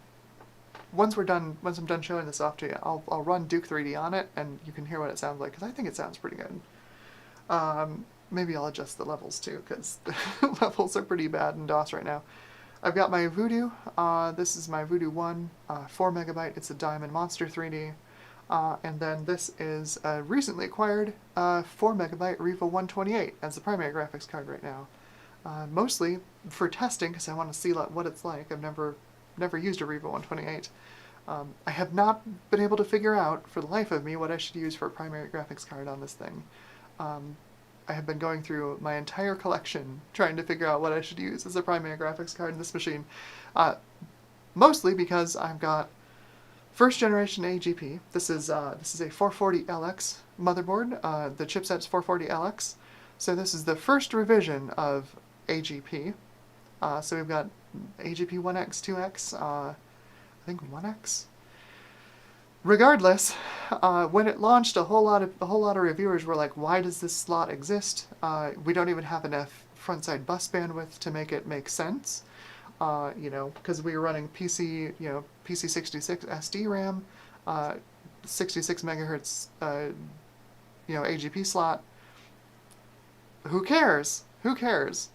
once I'm done showing this off to you, I'll run Duke 3D on it, and you can hear what it sounds like, because I think it sounds pretty good. Maybe I'll adjust the levels too, because the levels are pretty bad in DOS right now. I've got my Voodoo. This is my Voodoo 1, 4 megabyte. It's a Diamond Monster 3D. And then this is a recently acquired 4 megabyte Riva 128 as the primary graphics card right now. Mostly for testing, because I want to see what it's like. I've never used a Riva 128. I have not been able to figure out, for the life of me, what I should use for a primary graphics card on this thing. I have been going through my entire collection trying to figure out what I should use as a primary graphics card in this machine. Mostly because I've got first generation AGP. This is a 440LX motherboard. The chipset's 440LX. So this is the first revision of AGP. So we've got AGP 1X, 2X, I think 1X. Regardless, when it launched, a whole lot of reviewers were like, "Why does this slot exist? We don't even have enough frontside bus bandwidth to make it make sense." You know, because we were running PC 66 SD RAM, 66 megahertz, you know, AGP slot. Who cares? Who cares?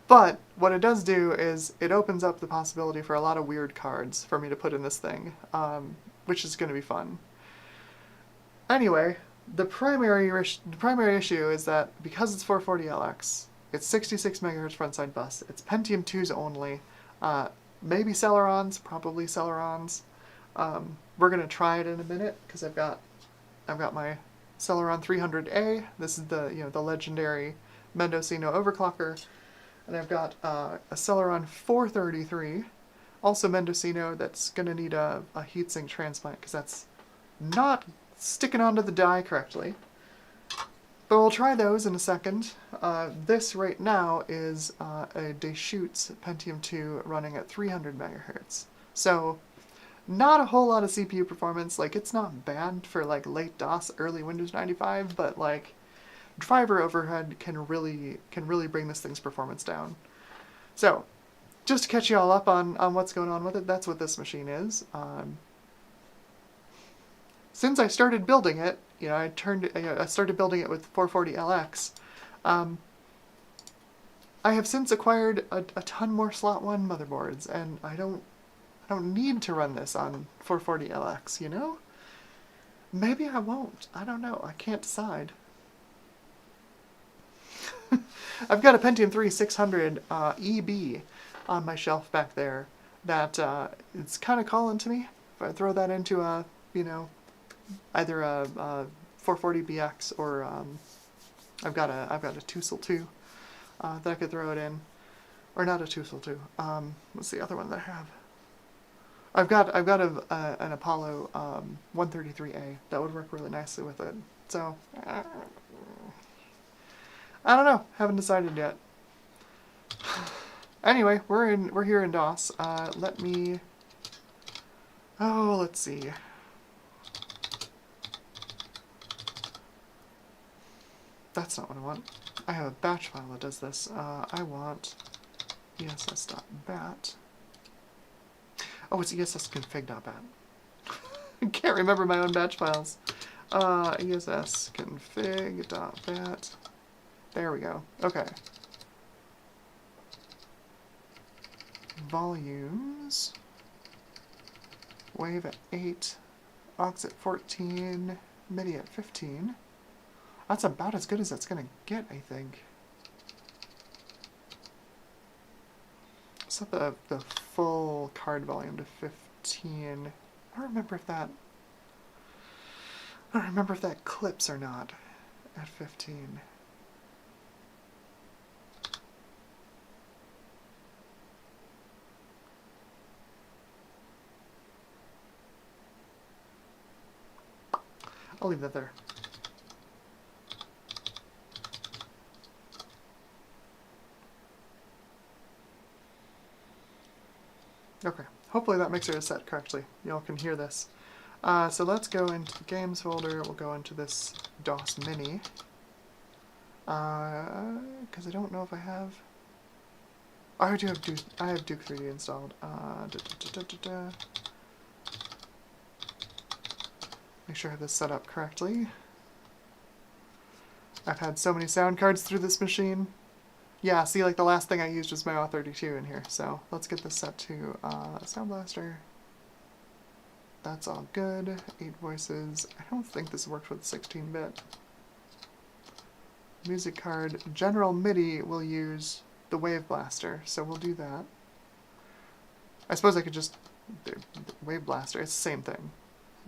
But what it does do is it opens up the possibility for a lot of weird cards for me to put in this thing, which is going to be fun. Anyway, the primary issue is that because it's 440LX, it's 66 megahertz frontside bus. It's Pentium IIs only. Maybe Celerons, probably Celerons. We're gonna try it in a minute because I've got my Celeron 300A. This is the legendary Mendocino overclocker. And I've got a Celeron 433, also Mendocino, that's going to need a heatsink transplant because that's not sticking onto the die correctly. But we'll try those in a second. This right now is a Deschutes Pentium II running at 300 megahertz. So not a whole lot of CPU performance. Like, it's not bad for like late DOS, early Windows 95, but like driver overhead can really bring this thing's performance down. So, just to catch you all up on what's going on with it, that's what this machine is. Since I started building it, you know, I started building it with 440LX. I have since acquired a ton more slot 1 motherboards, and I don't need to run this on 440LX, you know? Maybe I won't. I don't know. I can't decide. I've got a Pentium III 600 EB. on my shelf back there that it's kind of calling to me. If I throw that into a, you know, either a 440BX or I've got a Tussle 2 that I could throw it in, or not a Tussle 2. What's the other one that I have? I've got an Apollo 133A that would work really nicely with it. So I don't know. Haven't decided yet. Anyway, we're here in DOS. Let me. Oh, let's see. That's not what I want. I have a batch file that does this. I want ess.bat. Oh, it's essconfig.bat. I can't remember my own batch files. Essconfig.bat. There we go. Okay. Volumes. Wave at 8. Aux at 14. MIDI at 15. That's about as good as it's going to get, I think. Set the full card volume to 15. I don't remember if that clips or not at 15. I'll leave that there. Okay, hopefully that mixer is set correctly. Y'all can hear this. So let's go into the games folder. We'll go into this DOS Mini. Because I don't know if I have... Oh, I do have Duke. I have Duke 3D installed. Make sure I have this set up correctly. I've had so many sound cards through this machine. Yeah, see, like the last thing I used was my AW32 in here, so let's get this set to Sound Blaster. That's all good. 8 voices. I don't think this works with 16-bit. Music card. General MIDI will use the Wave Blaster, so we'll do that. I suppose I could just... Wave Blaster, it's the same thing.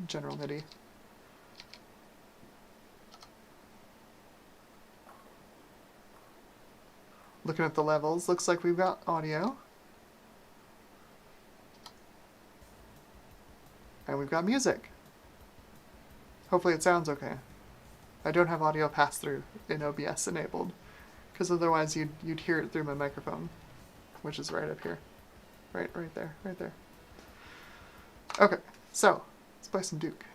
General MIDI. Looking at the levels, looks like we've got audio. And we've got music. Hopefully it sounds okay. I don't have audio pass-through in OBS enabled, because otherwise you'd hear it through my microphone, which is right up here. Right there. Okay, so, let's play some Duke.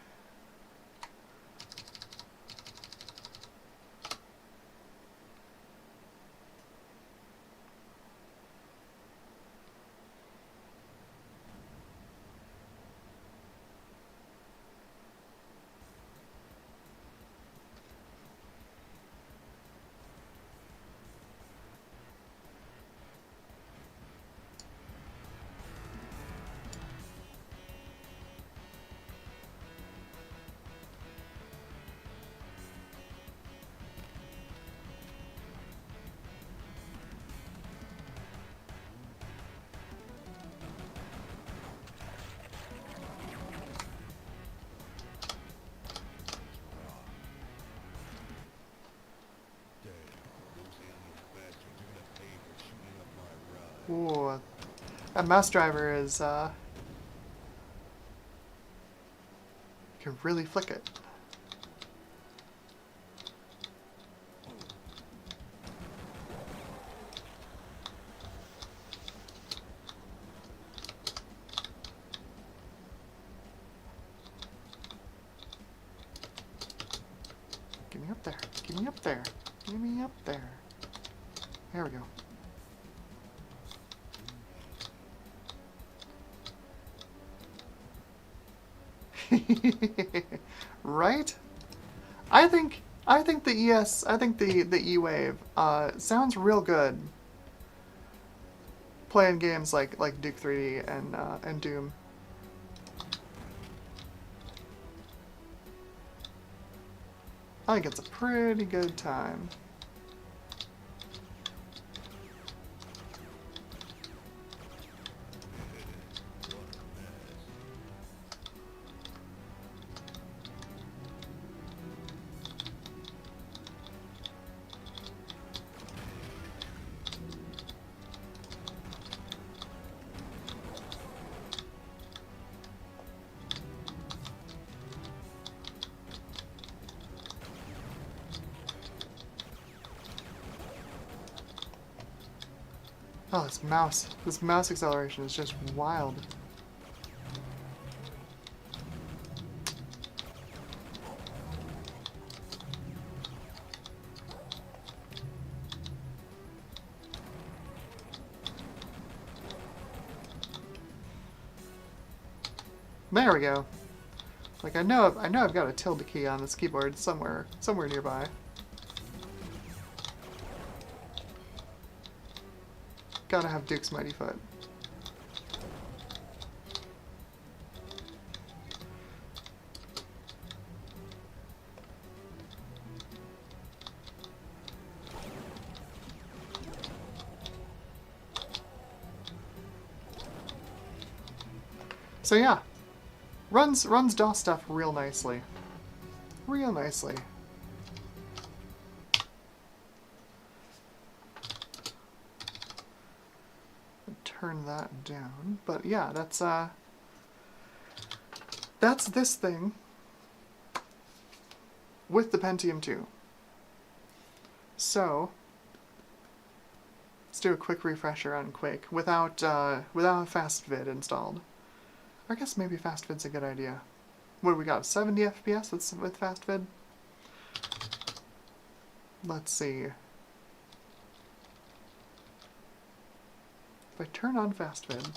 Ooh, that mouse driver is, can really flick it. Get me up there, get me up there, get me up there. There we go. Right? I think the E-Wave sounds real good playing games like Duke 3D and Doom. I think it's a pretty good time. Oh, this mouse acceleration is just wild. There we go. Like I know I've got a tilde key on this keyboard somewhere nearby. Gotta have Duke's Mighty Foot. So yeah, runs DOS stuff real nicely. Real nicely. Turn that down. But yeah, that's this thing with the Pentium II. So let's do a quick refresher on Quake without FastVid installed. I guess maybe FastVid's a good idea. What do we got? 70 FPS with FastVid? Let's see. If I turn on FastVid,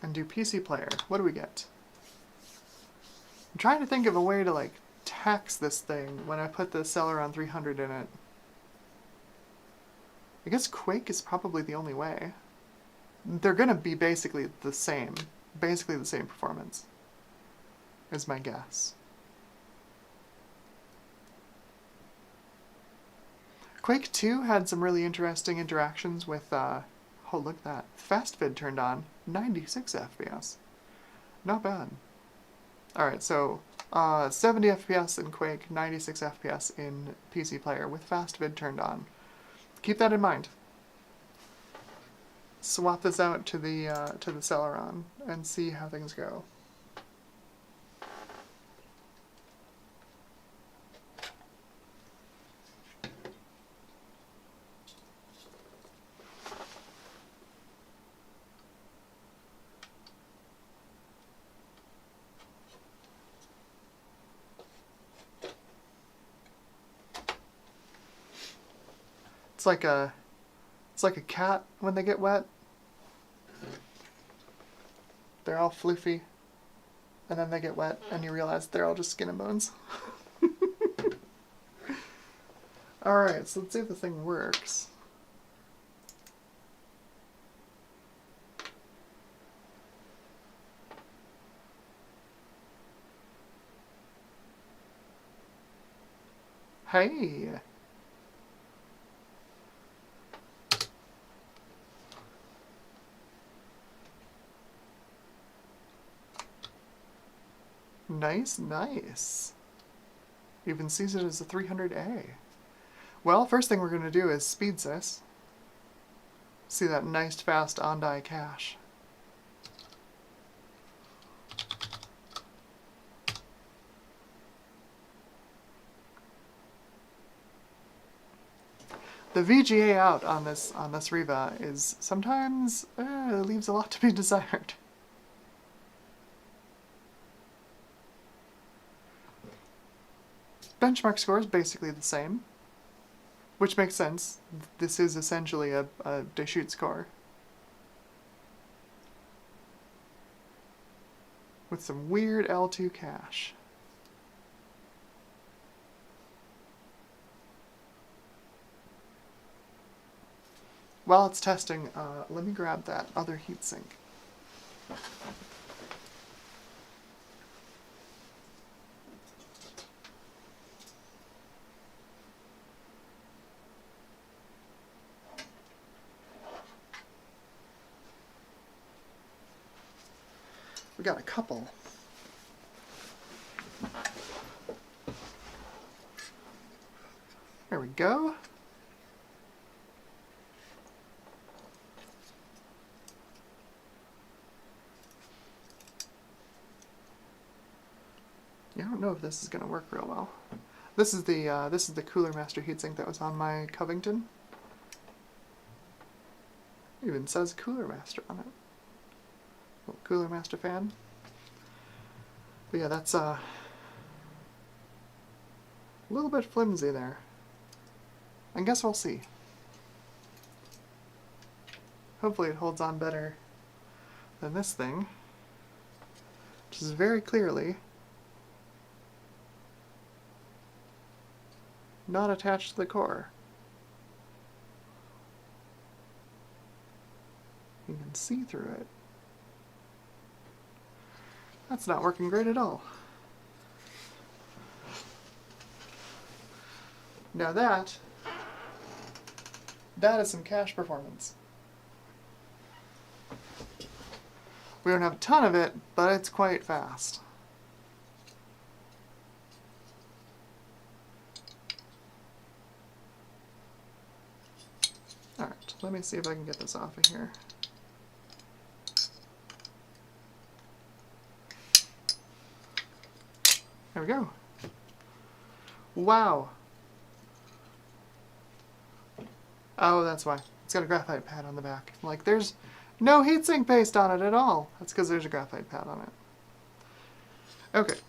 and do PC Player, what do we get? I'm trying to think of a way to like tax this thing when I put the Celeron 300 in it. I guess Quake is probably the only way. They're gonna be basically the same performance, is my guess. Quake 2 had some really interesting interactions with, oh look at that, FastVid turned on, 96 FPS. Not bad. Alright, so 70 FPS in Quake, 96 FPS in PC Player with FastVid turned on. Keep that in mind. Swap this out to the Celeron and see how things go. It's like a cat when they get wet. They're all floofy, and then they get wet, and you realize they're all just skin and bones. Alright, so let's see if the thing works. Hey! Nice, nice. Even sees it as a 300A. Well, first thing we're going to do is speed this. See that nice, fast on-die cache. The VGA out on this Riva is sometimes leaves a lot to be desired. Benchmark score is basically the same, which makes sense. This is essentially a Deschutes score with some weird L2 cache. While it's testing, let me grab that other heatsink. We got a couple. There we go. don't know if this is gonna work real well. This is the Cooler Master heatsink that was on my Covington. It even says Cooler Master on it. Little Cooler Master fan. But yeah, that's a little bit flimsy there. I guess we'll see. Hopefully it holds on better than this thing, which is very clearly not attached to the core. You can see through it. That's not working great at all. Now that is some cache performance. We don't have a ton of it, but it's quite fast. Alright, let me see if I can get this off of here. There we go. Wow. Oh, that's why. It's got a graphite pad on the back. Like, there's no heatsink paste on it at all. That's because there's a graphite pad on it. Okay.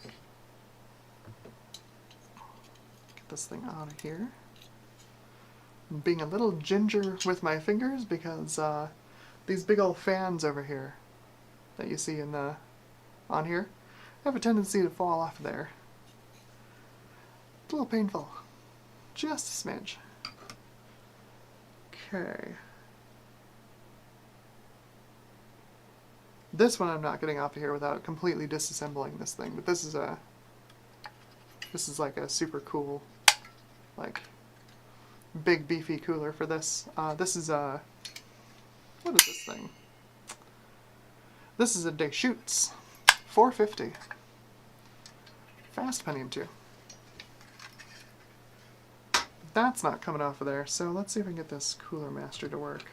Get this thing out of here. I'm being a little ginger with my fingers because these big old fans over here that you see in the on here have a tendency to fall off there. It's a little painful. Just a smidge. Okay. This one I'm not getting off of here without completely disassembling this thing, but this is like a super cool, like, big beefy cooler for this. This is a, what is this thing? This is a Deschutes 450. Fast Pentium II. That's not coming off of there, so let's see if we can get this Cooler Master to work.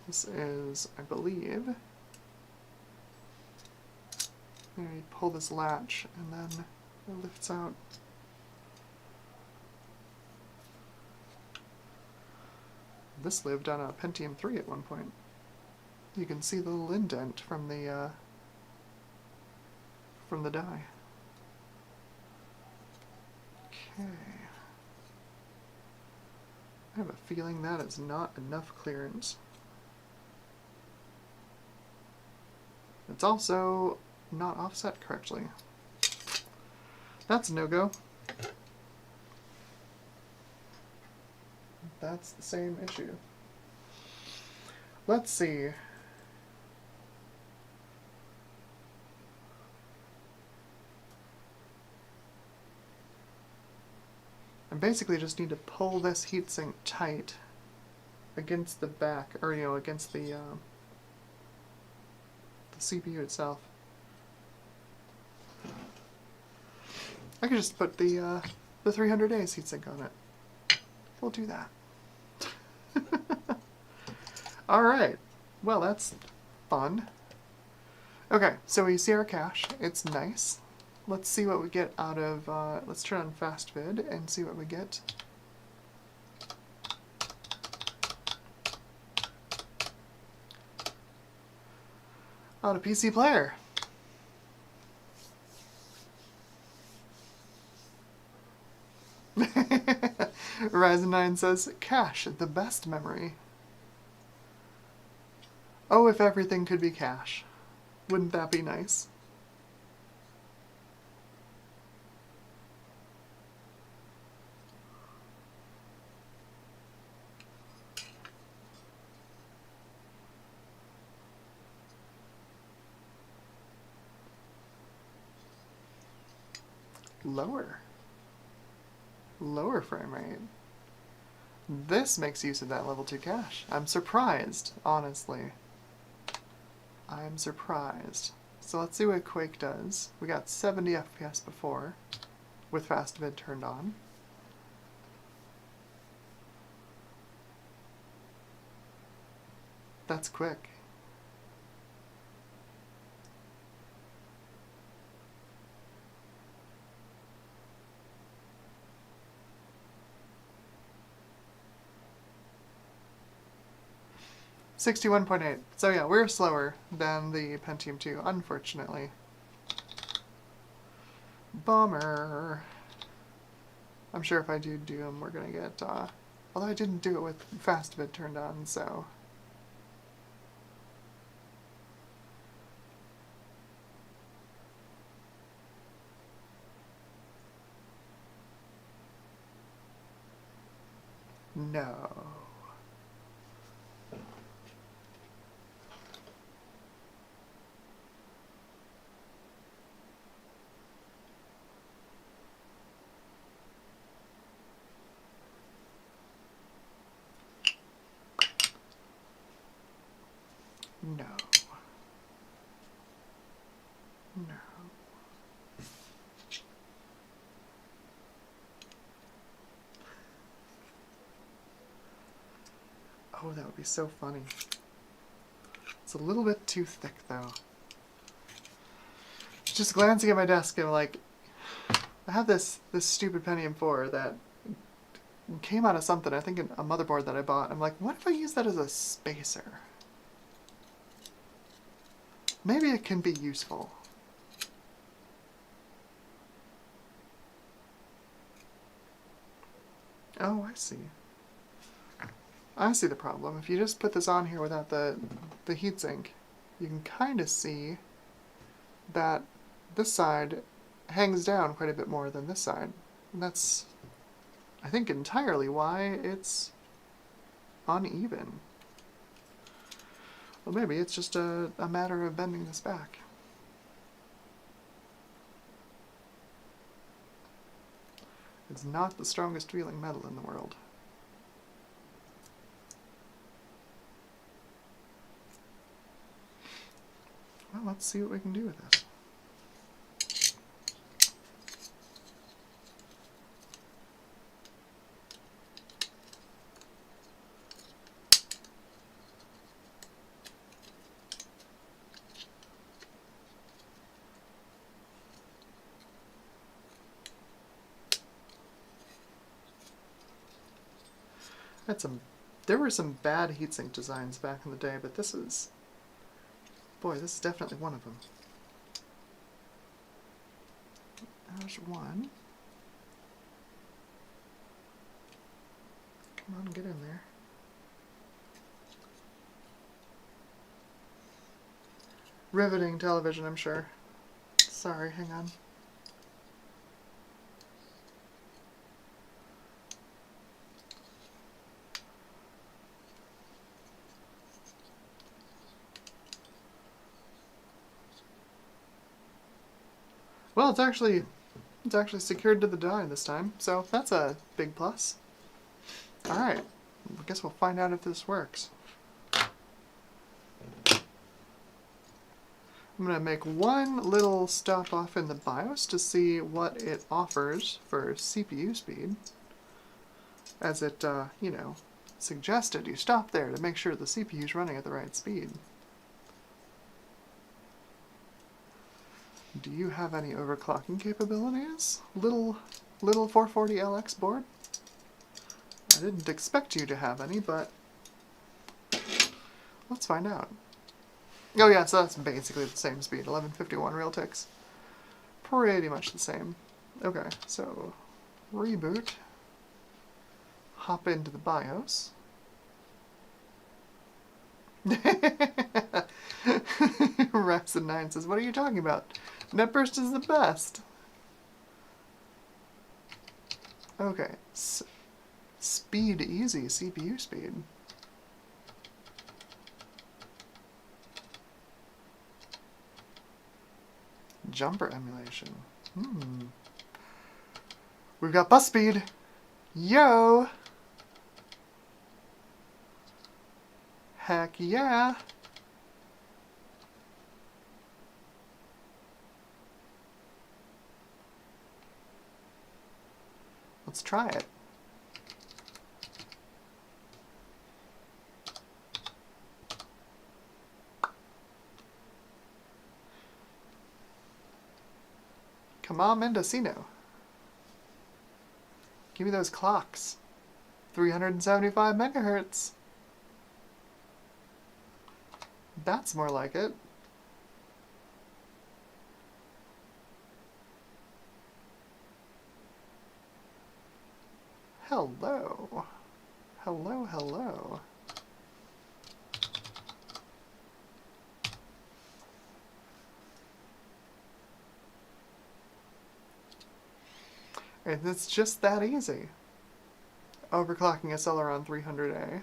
This is, I believe, you pull this latch and then it lifts out. This lived on a Pentium II at one point. You can see the little indent from the die. Okay. I have a feeling that is not enough clearance. It's also not offset correctly. That's a no-go. That's the same issue. Let's see. I basically just need to pull this heatsink tight against the back, or against the CPU itself. I could just put the 300 days heatsink on it. We'll do that. Alright, well that's fun. Okay, so we see our cache. It's nice. Let's see what we get out of, let's turn on fast vid and see what we get. Out of PC Player. Ryzen 9 says, cache, the best memory. Oh, if everything could be cache. Wouldn't that be nice? Lower frame rate. This makes use of that level 2 cache. I'm surprised, honestly. I'm surprised. So let's see what Quake does. We got 70 FPS before, with fast vid turned on. That's quick. 61.8. So yeah, we're slower than the Pentium II, unfortunately. Bummer. I'm sure if I do them, we're gonna get, although I didn't do it with fast bit turned on, so. No. No. No. Oh, that would be so funny. It's a little bit too thick, though. Just glancing at my desk, I'm like, I have this stupid Pentium 4 that came out of something, I think a motherboard that I bought. I'm like, what if I use that as a spacer? Maybe it can be useful. Oh, I see. I see the problem. If you just put this on here without the heatsink, you can kind of see that this side hangs down quite a bit more than this side. And that's, I think, entirely why it's uneven. Well, maybe it's just a matter of bending this back. It's not the strongest feeling metal in the world. Well, let's see what we can do with this. There were some bad heatsink designs back in the day, but this is, boy, this is definitely one of them. There's one. Come on, get in there. Riveting television, I'm sure. Sorry, hang on. Well, it's actually secured to the die this time, so that's a big plus. Alright, I guess we'll find out if this works. I'm going to make one little stop off in the BIOS to see what it offers for CPU speed. As it, you know, suggested you stop there to make sure the CPU is running at the right speed. Do you have any overclocking capabilities, little 440LX board? I didn't expect you to have any, but let's find out. Oh yeah, so that's basically the same speed, 1151 real ticks. Pretty much the same. Okay, so reboot. Hop into the BIOS. Rapson9 says, what are you talking about? NetBurst is the best. Okay, speed easy, CPU speed. Jumper emulation. We've got bus speed. Yo! Heck yeah! Let's try it. Come on, Mendocino. Give me those clocks. 375 megahertz. That's more like it. Hello. Hello, hello. And it's just that easy. Overclocking a Celeron 300A.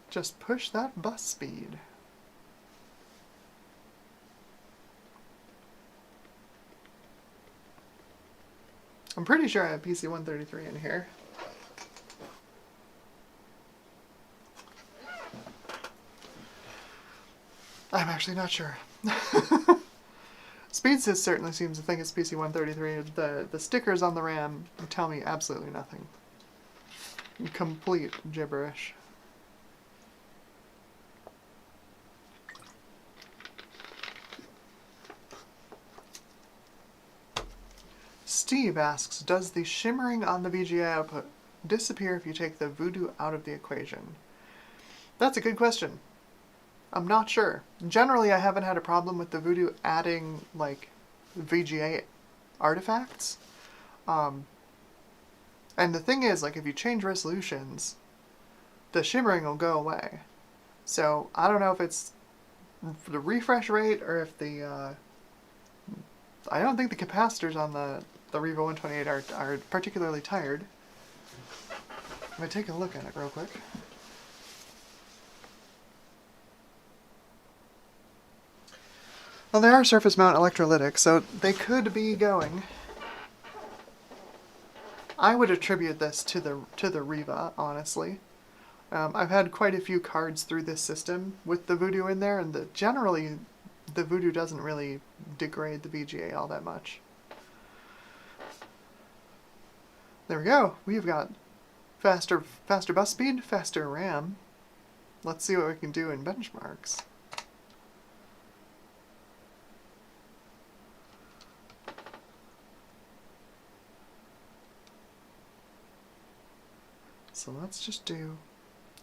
Just push that bus speed. I'm pretty sure I have PC-133 in here. I'm actually not sure. Speedsys certainly seems to think it's PC-133. The stickers on the RAM tell me absolutely nothing. Complete gibberish. Steve asks, does the shimmering on the VGA output disappear if you take the voodoo out of the equation? That's a good question. I'm not sure. Generally, I haven't had a problem with the voodoo adding, like, VGA artifacts. And the thing is, like, if you change resolutions, the shimmering will go away. So, I don't know if it's the refresh rate or if the, I don't think the capacitors on the Revo 128 are particularly tired. I'm going to take a look at it real quick. Well, they are surface mount electrolytic, so they could be going. I would attribute this to the Riva, honestly. I've had quite a few cards through this system with the Voodoo in there, and generally the Voodoo doesn't really degrade the VGA all that much. There we go. We've got faster bus speed, faster RAM. Let's see what we can do in benchmarks. So let's just do...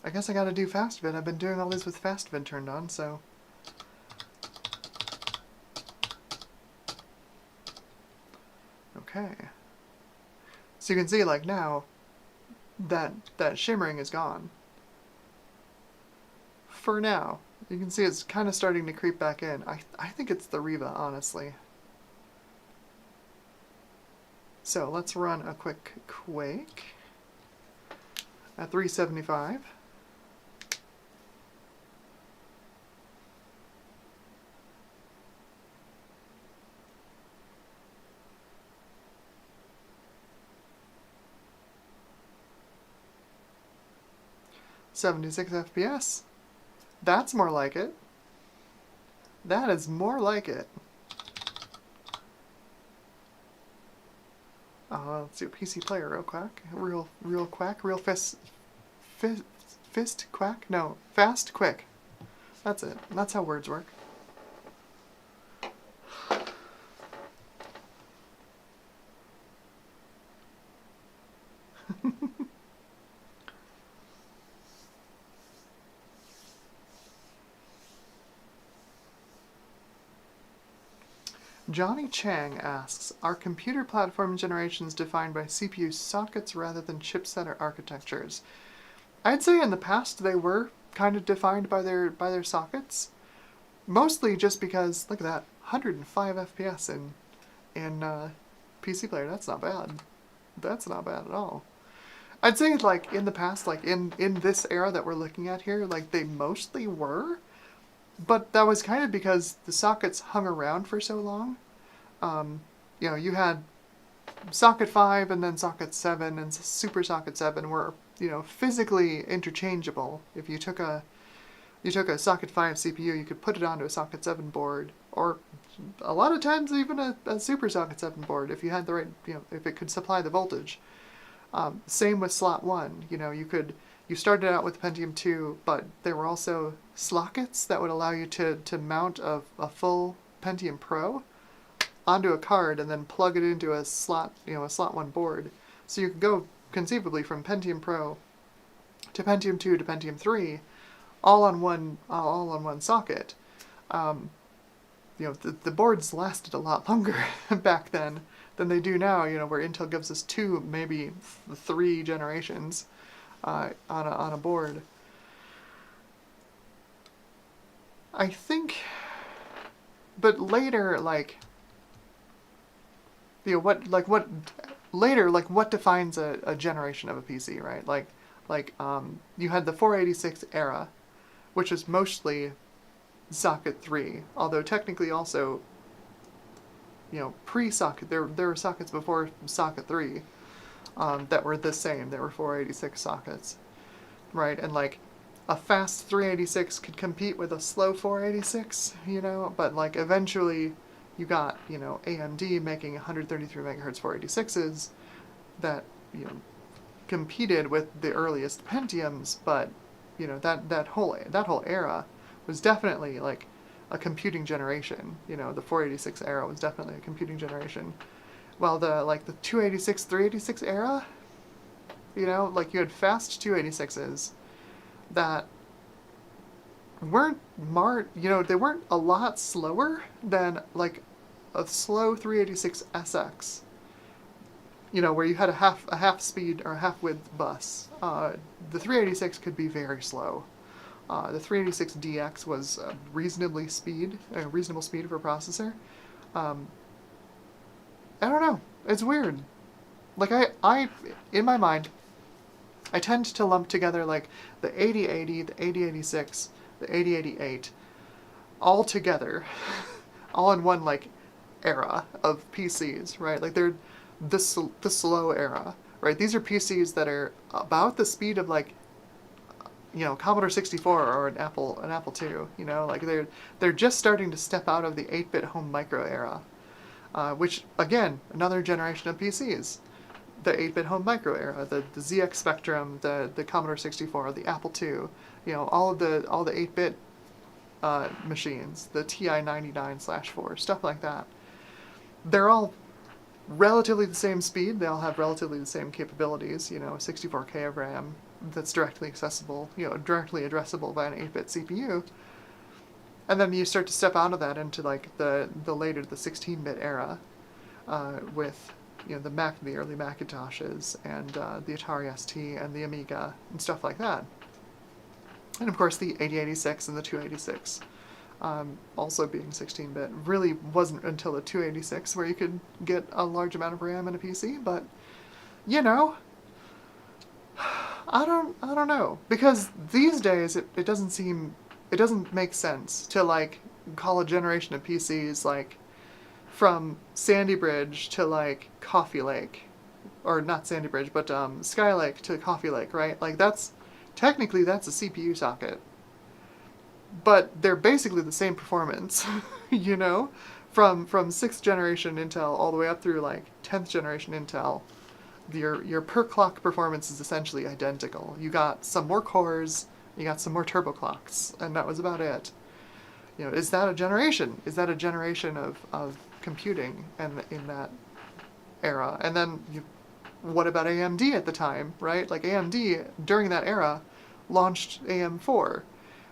I guess I gotta do FastVid. I've been doing all this with FastVid turned on, so... Okay. So you can see, like, now, that shimmering is gone. For now. You can see it's kind of starting to creep back in. I think it's the Riva, honestly. So let's run a quick Quake at 375. .76 FPS. That's more like it. That is more like it. Let's do a PC player real quick. Real fist quack? No, fast quick. That's it. That's how words work. Johnny Chang asks, are computer platform generations defined by CPU sockets rather than chipset or architectures? I'd say in the past they were kind of defined by their sockets. Mostly just because, look at that, 105 FPS in PC player. That's not bad. That's not bad at all. I'd say, like, in the past, like, in this era that we're looking at here, like, they mostly were. But that was kind of because the sockets hung around for so long. You know, you had socket 5 and then socket 7 and super socket 7 were, you know, physically interchangeable. If you took a socket 5 CPU, you could put it onto a socket 7 board, or a lot of times even a super socket 7 board if you had the right, you know, if it could supply the voltage. Same with slot 1. You know, you started out with Pentium II, but there were also slockets that would allow you to mount a full Pentium Pro. onto a card and then plug it into a slot, a slot 1 board. So you could go conceivably from Pentium Pro to Pentium II to Pentium III, all on one socket. The boards lasted a lot longer back then than they do now. Where Intel gives us 2, maybe 3 generations on a board. I think, but later, what defines a generation of a PC, right? You had the 486 era, which was mostly socket 3, although technically also, pre-socket, there were sockets before socket 3 that were the same. There were 486 sockets, right? And a fast 386 could compete with a slow 486, but eventually you got, AMD making 133 megahertz 486s that, competed with the earliest Pentiums, but, that whole era was definitely a computing generation. The 486 era was definitely a computing generation. While the 286, 386 era, you had fast 286s that weren't they weren't a lot slower than a slow 386 SX. Where you had a half speed or a half width bus. The 386 could be very slow. The 386DX was a reasonable speed for a processor. I don't know. It's weird. I in my mind, I tend to lump together the 8080, the 8086, the 8088 all together, all in one era of PCs, right? They're the slow era, right? These are PCs that are about the speed of Commodore 64 or an Apple II. They're just starting to step out of the 8-bit home micro era, which again, another generation of PCs. The 8-bit home micro era, the ZX Spectrum, the Commodore 64, the Apple II, all the 8-bit machines, the TI-99/4, stuff like that. They're all relatively the same speed. They all have relatively the same capabilities. 64K of RAM that's directly accessible, directly addressable by an 8-bit CPU. And then you start to step out of that into the later, the 16-bit era, with the early Macintoshes and the Atari ST and the Amiga and stuff like that. And of course the 8086 and the 286, also being 16-bit. Really wasn't until the 286 where you could get a large amount of RAM in a PC, but I don't know, because these days it doesn't make sense to call a generation of PCs from Sandy Bridge to Coffee Lake, or not Sandy Bridge, but Skylake to Coffee Lake, right? Technically that's a CPU socket, but they're basically the same performance, from 6th generation Intel all the way up through 10th generation Intel. Your per clock performance is essentially identical. You got some more cores, you got some more turbo clocks, and that was about it. Is that a generation? Is that a generation of computing and in that era? And then what about AMD at the time, right? AMD during that era launched AM4,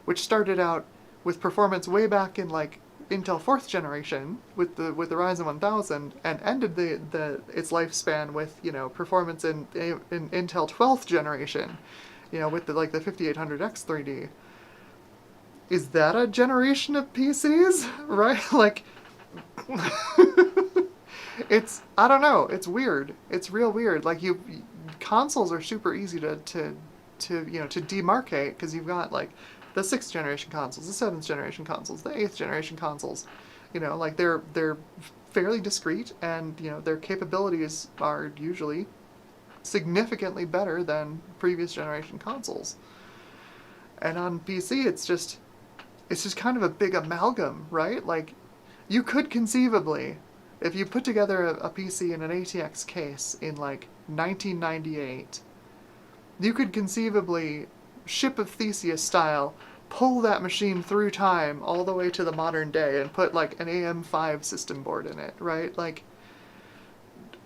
which started out with performance way back in Intel 4th generation with the Ryzen 1000, and ended its lifespan with performance in Intel 12th generation, with the 5800X 3D. Is that a generation of PCs, right? I don't know. It's weird. It's real weird. Consoles are super easy to demarcate, because you've got the 6th generation consoles, the 7th generation consoles, the 8th generation consoles. They're fairly discrete, and their capabilities are usually significantly better than previous generation consoles. And on PC, it's just kind of a big amalgam, right? You could conceivably, if you put together a PC in an ATX case in 1998, you could conceivably, Ship of Theseus style, pull that machine through time all the way to the modern day and put like an AM5 system board in it, right? Like,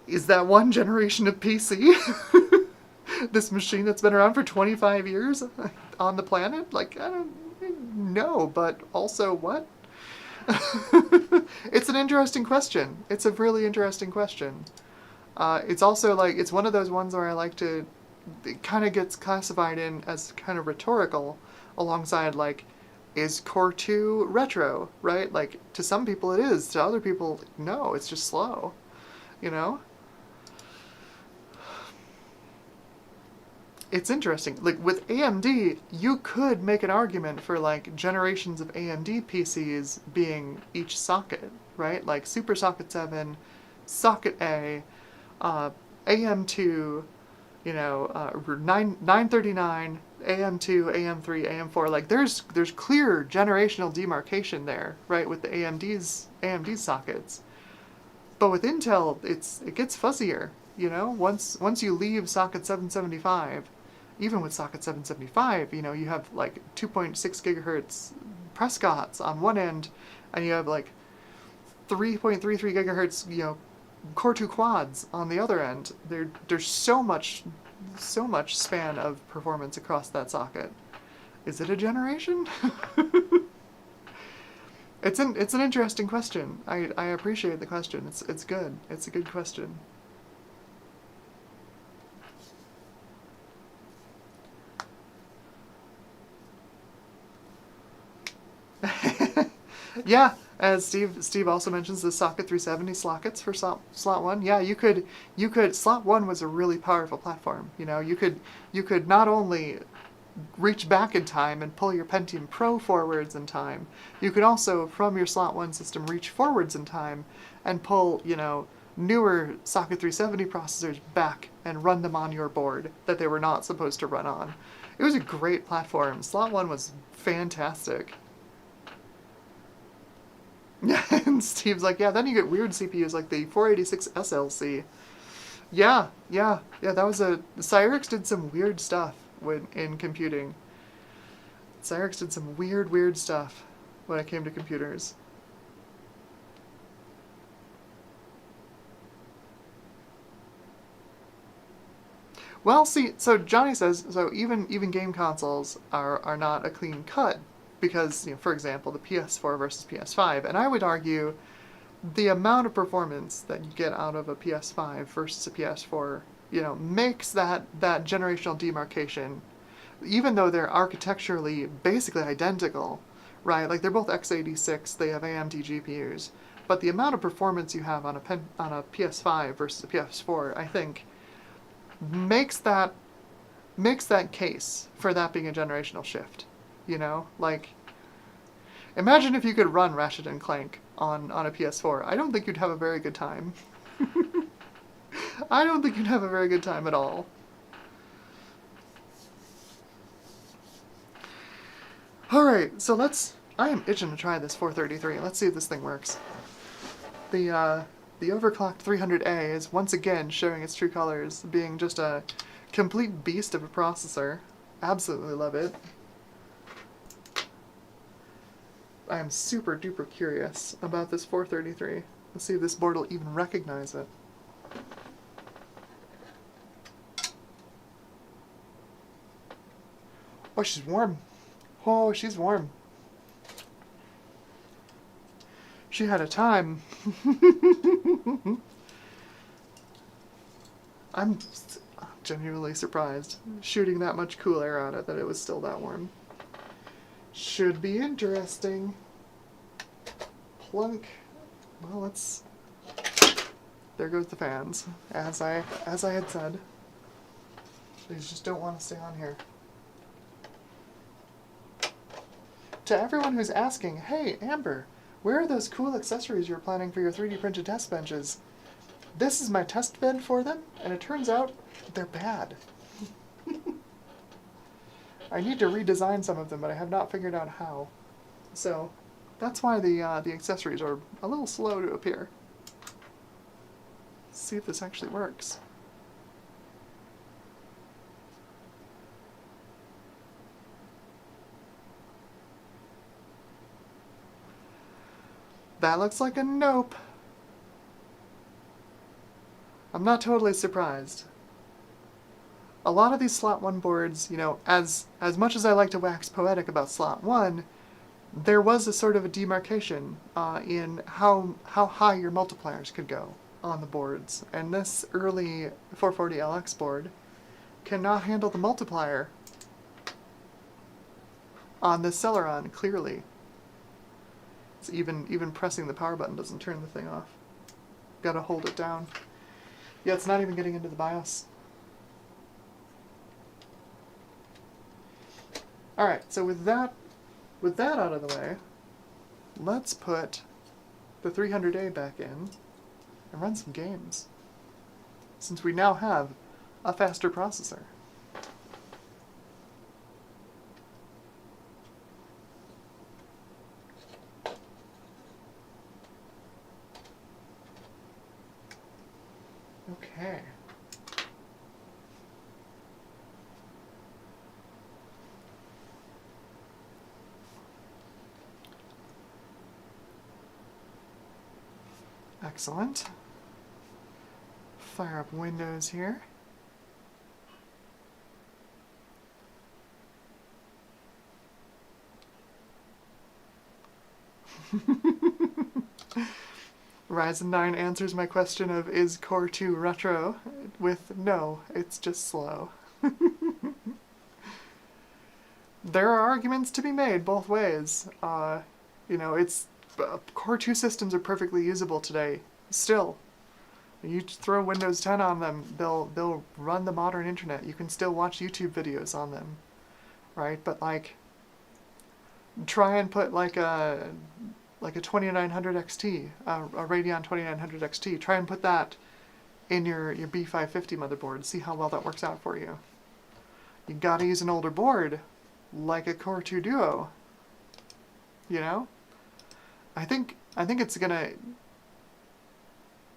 is that one generation of PC? This machine that's been around for 25 years on the planet? Like, I don't know, but also what? It's an interesting question. It's a really interesting question. It's also like, it's one of those ones where I like to, it kind of gets classified in as kind of rhetorical alongside like, is Core 2 retro, right? Like, to some people it is, to other people, no, it's just slow, you know? It's interesting. Like, with AMD, you could make an argument for, like, generations of AMD PCs being each socket, right? Like, Super Socket 7, Socket A, AM2, 939, AM2, AM3, AM4. Like, there's clear generational demarcation there, right, with the AMD sockets. But with Intel, it gets fuzzier, you know? Once you leave socket 775, even with socket 775, you have like 2.6 gigahertz Prescotts on one end, and you have like 3.33 gigahertz, Core 2 quads on the other end. There's so much span of performance across that socket. Is it a generation? It's an interesting question. I appreciate the question. It's good. It's a good question. Yeah, as Steve also mentions, the socket 370 slockets for slot 1. Yeah, you could slot 1 was a really powerful platform. You could not only reach back in time and pull your Pentium Pro forwards in time, you could also, from your slot 1 system, reach forwards in time and pull, newer socket 370 processors back and run them on your board that they were not supposed to run on. It was a great platform. Slot 1 was fantastic. Yeah, and Steve's like, yeah, then you get weird CPUs like the 486 SLC. Yeah, that was Cyrix did some weird stuff in computing. Cyrix did some weird stuff when it came to computers. Well, see, so Johnny says, so even game consoles are not a clean cut because, for example, the PS4 versus PS5, and I would argue the amount of performance that you get out of a PS5 versus a PS4, makes that generational demarcation, even though they're architecturally basically identical, right? Like, they're both x86, they have AMD GPUs, but the amount of performance you have on a PS5 versus a PS4, I think, makes that case for that being a generational shift. Like, imagine if you could run Ratchet and Clank on a PS4. I don't think you'd have a very good time. I don't think you'd have a very good time at all. Alright, so I am itching to try this 433. Let's see if this thing works. The overclocked 300A is once again showing its true colors, being just a complete beast of a processor. Absolutely love it. I am super duper curious about this 433. Let's see if this board will even recognize it. Oh, she's warm. Oh, she's warm. She had a time. I'm genuinely surprised, shooting that much cool air out it, that it was still that warm. Should be interesting. Plunk. Well, let's... There goes the fans, as I had said. These just don't want to stay on here. To everyone who's asking, hey, Amber, where are those cool accessories you're planning for your 3D printed test benches? This is my test bed for them, and it turns out they're bad. I need to redesign some of them, but I have not figured out how. So that's why the accessories are a little slow to appear. Let's see if this actually works. That looks like a nope. I'm not totally surprised. A lot of these slot 1 boards, you know, as much as I like to wax poetic about slot 1, there was a sort of a demarcation in how high your multipliers could go on the boards. And this early 440LX board cannot handle the multiplier on this Celeron, clearly. It's even pressing the power button doesn't turn the thing off. Gotta hold it down. Yeah, it's not even getting into the BIOS. Alright, so with that out of the way, let's put the 300A back in and run some games, since we now have a faster processor. Okay. Excellent. Fire up Windows here. Ryzen 9 answers my question of is Core 2 retro with no, it's just slow. There are arguments to be made both ways. You know, Core 2 systems are perfectly usable today. Still, you throw Windows 10 on them, they'll run the modern internet. You can still watch YouTube videos on them, right? But like, try and put like a 2900 XT, a Radeon 2900 XT. Try and put that in your B550 motherboard. See how well that works out for you. You gotta use an older board, like a Core 2 Duo. You know, I think it's gonna.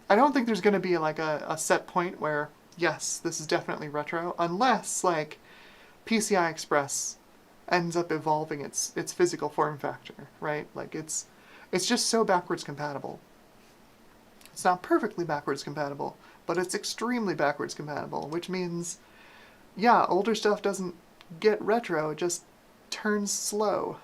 I don't think there's gonna be like a set point where yes, this is definitely retro, unless like PCI Express ends up evolving its physical form factor, right? Like it's just so backwards compatible. It's not perfectly backwards compatible, but it's extremely backwards compatible, which means, yeah, older stuff doesn't get retro, it just turns slow.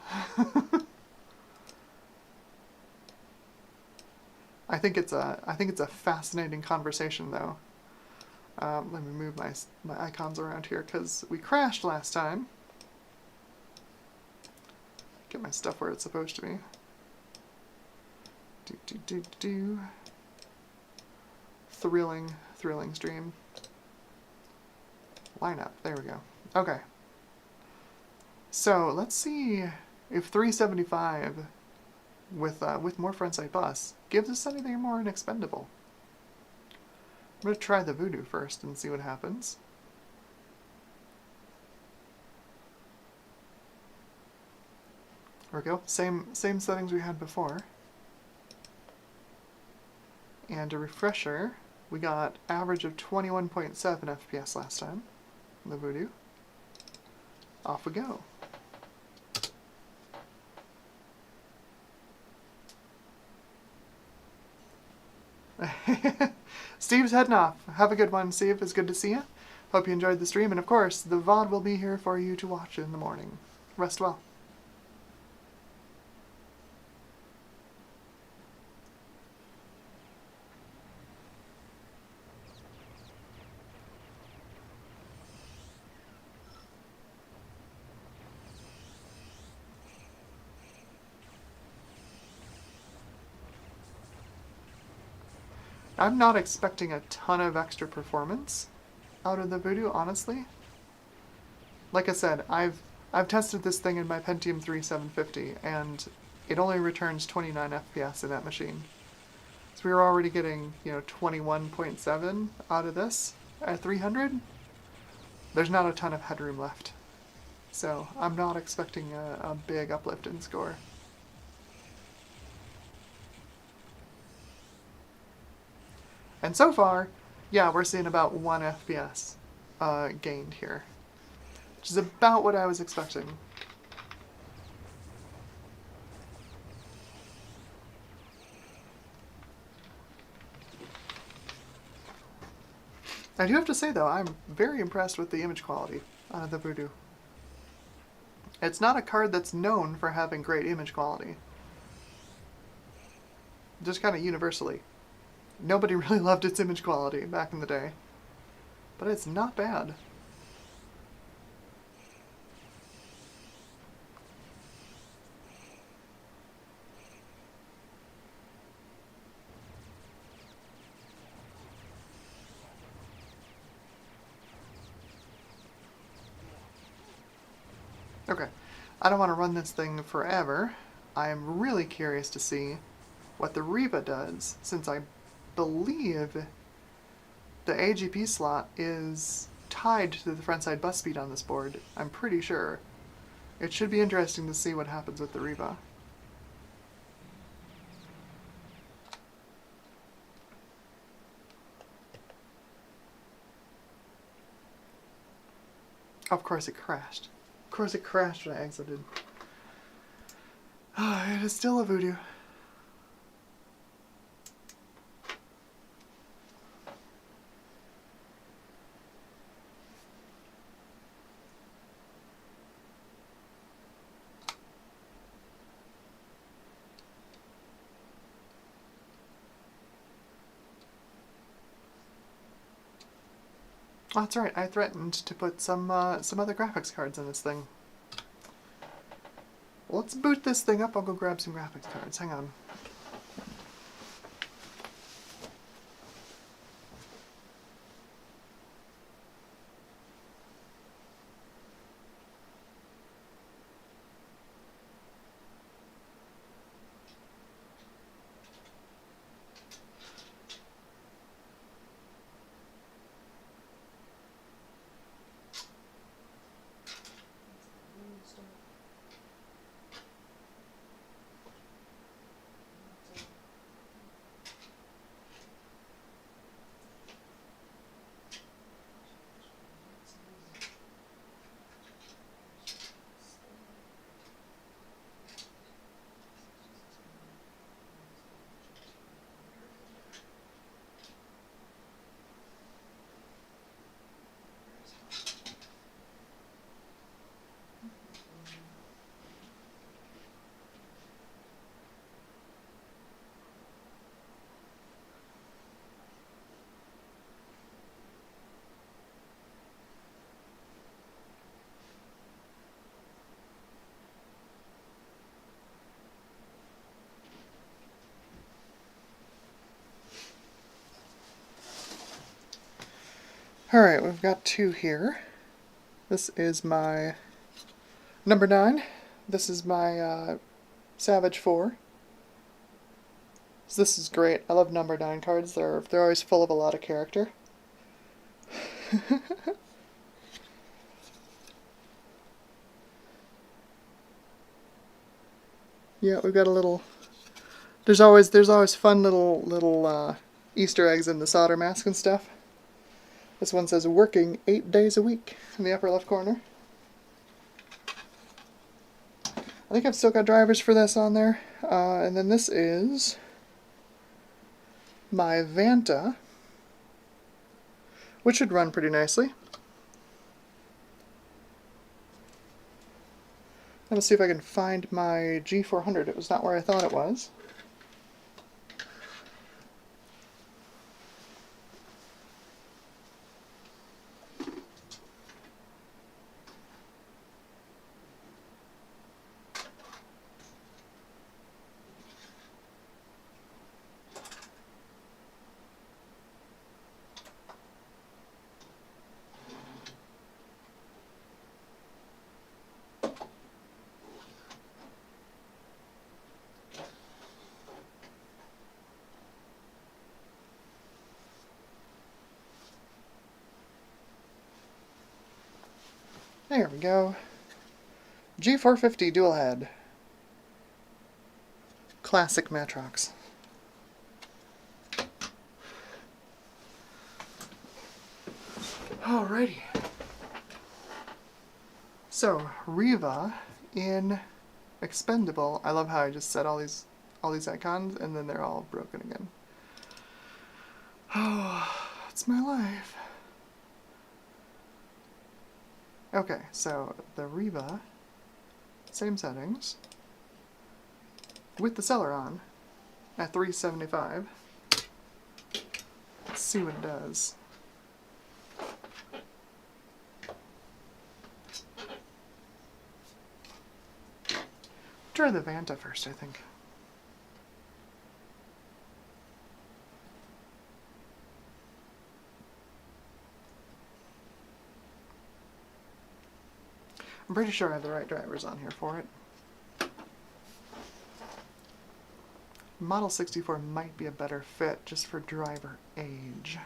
I think it's a fascinating conversation, though. Let me move my icons around here because we crashed last time. Get my stuff where it's supposed to be. Thrilling stream. Lineup. There we go. Okay. So let's see if 375 with more frontside bus gives us anything more inexpendable. I'm going to try the Voodoo first and see what happens. There we go. Same settings we had before. And a refresher, we got average of 21.7 FPS last time on the Voodoo. Off we go. Steve's heading off. Have a good one, Steve. It's good to see you. Hope you enjoyed the stream, and of course, the VOD will be here for you to watch in the morning. Rest well. I'm not expecting a ton of extra performance out of the Voodoo, honestly. Like I said, I've tested this thing in my Pentium II 750, and it only returns 29 FPS in that machine. So we were already getting, 21.7 out of this at 300. There's not a ton of headroom left. So I'm not expecting a big uplift in score. And so far, yeah, we're seeing about 1 FPS gained here, which is about what I was expecting. I do have to say, though, I'm very impressed with the image quality on the Voodoo. It's not a card that's known for having great image quality. Just kind of universally. Nobody really loved its image quality back in the day. But it's not bad. Okay, I don't want to run this thing forever. I am really curious to see what the Reva does, since I believe the AGP slot is tied to the frontside bus speed on this board. I'm pretty sure. It should be interesting to see what happens with the Reva. Of course it crashed. Of course it crashed when I exited. Oh, it is still a Voodoo. Oh, that's right. I threatened to put some other graphics cards in this thing. Let's boot this thing up. I'll go grab some graphics cards. Hang on. Alright, we've got two here. This is my number 9. This is my Savage 4. So this is great. I love number 9 cards. They're always full of a lot of character. Yeah, we've got a little... There's always fun little Easter eggs in the solder mask and stuff. This one says working 8 days a week in the upper left corner. I think I've still got drivers for this on there. And then this is my Vanta, which should run pretty nicely. Let's see if I can find my G400. It was not where I thought it was. There we go. G450 dual head. Classic Matrox. Alrighty. So, Reva in Expendable. I love how I just set all these icons and then they're all broken again. Oh, it's my life. Okay, so the Riva, same settings, with the Celeron at 375. Let's see what it does. Try the Vanta first, I think. I'm pretty sure I have the right drivers on here for it. Model 64 might be a better fit just for driver age.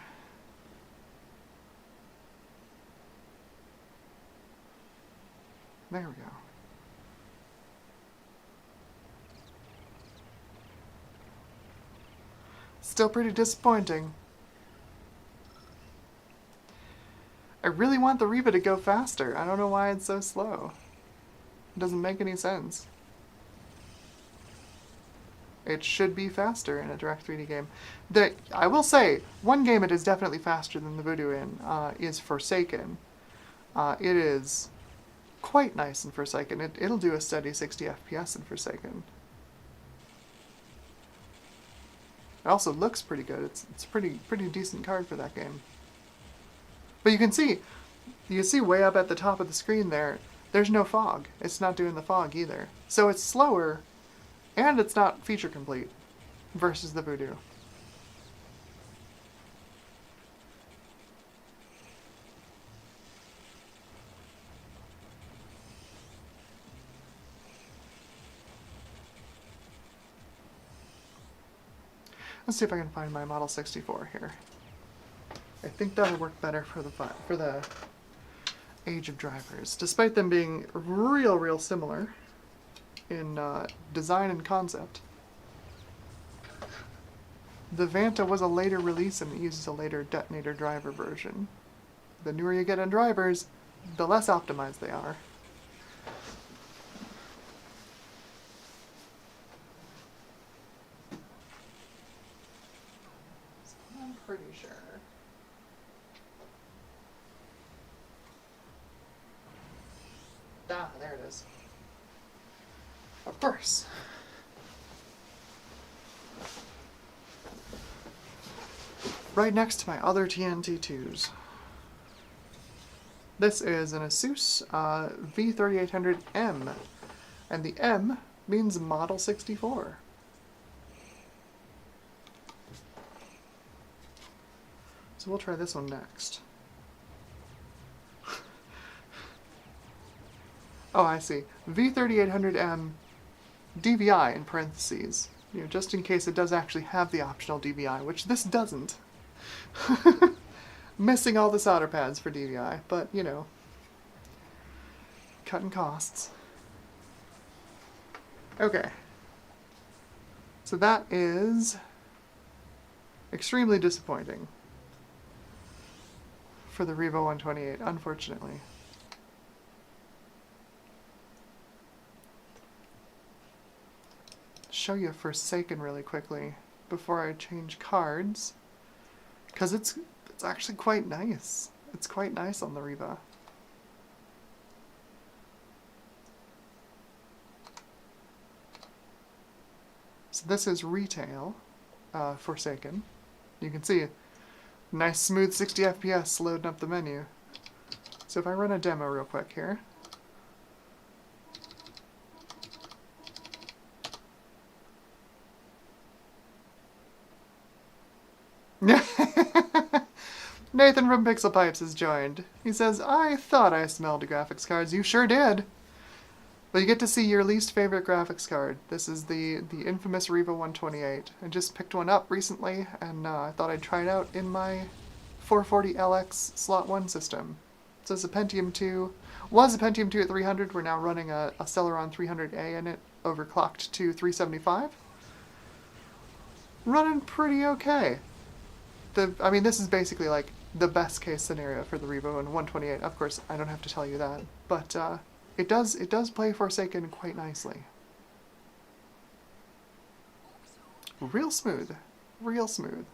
There we go. Still pretty disappointing. I really want the Riva to go faster. I don't know why it's so slow. It doesn't make any sense. It should be faster in a Direct 3D game. I will say, one game it is definitely faster than the Voodoo in is Forsaken. It is quite nice in Forsaken. It'll do a steady 60 FPS in Forsaken. It also looks pretty good. It's a pretty decent card for that game. But you can see way up at the top of the screen there's no fog. It's not doing the fog either. So it's slower, and it's not feature complete versus the Voodoo. Let's see if I can find my Model 64 here. I think that'll work better for the age of drivers, despite them being real similar in design and concept. The Vanta was a later release and it uses a later detonator driver version. The newer you get in drivers, the less optimized they are. I'm pretty sure. Ah, there it is. Of course. Right next to my other TNT2s. This is an Asus V3800M, and the M means Model 64. So we'll try this one next. Oh, I see. V3800M DVI in parentheses. You know, just in case it does actually have the optional DVI, which this doesn't. Missing all the solder pads for DVI, but, you know, cutting costs. Okay. So that is extremely disappointing for the Revo 128, unfortunately. Show you Forsaken really quickly before I change cards, because it's actually quite nice. It's quite nice on the Riva. So this is retail Forsaken. You can see nice smooth 60 FPS loading up the menu. So if I run a demo real quick here. Nathan from Pixel Pipes has joined. He says, I thought I smelled graphics cards. You sure did. But you get to see your least favorite graphics card. This is the infamous Revo 128. I just picked one up recently, and I thought I'd try it out in my 440LX Slot 1 system. So it's a Pentium II. Was a Pentium II at 300. We're now running a Celeron 300A in it, overclocked to 375. Running pretty okay. I mean, this is basically like the best case scenario for the Revo and 128. Of course, I don't have to tell you that, but it does play Forsaken quite nicely. Real smooth, real smooth.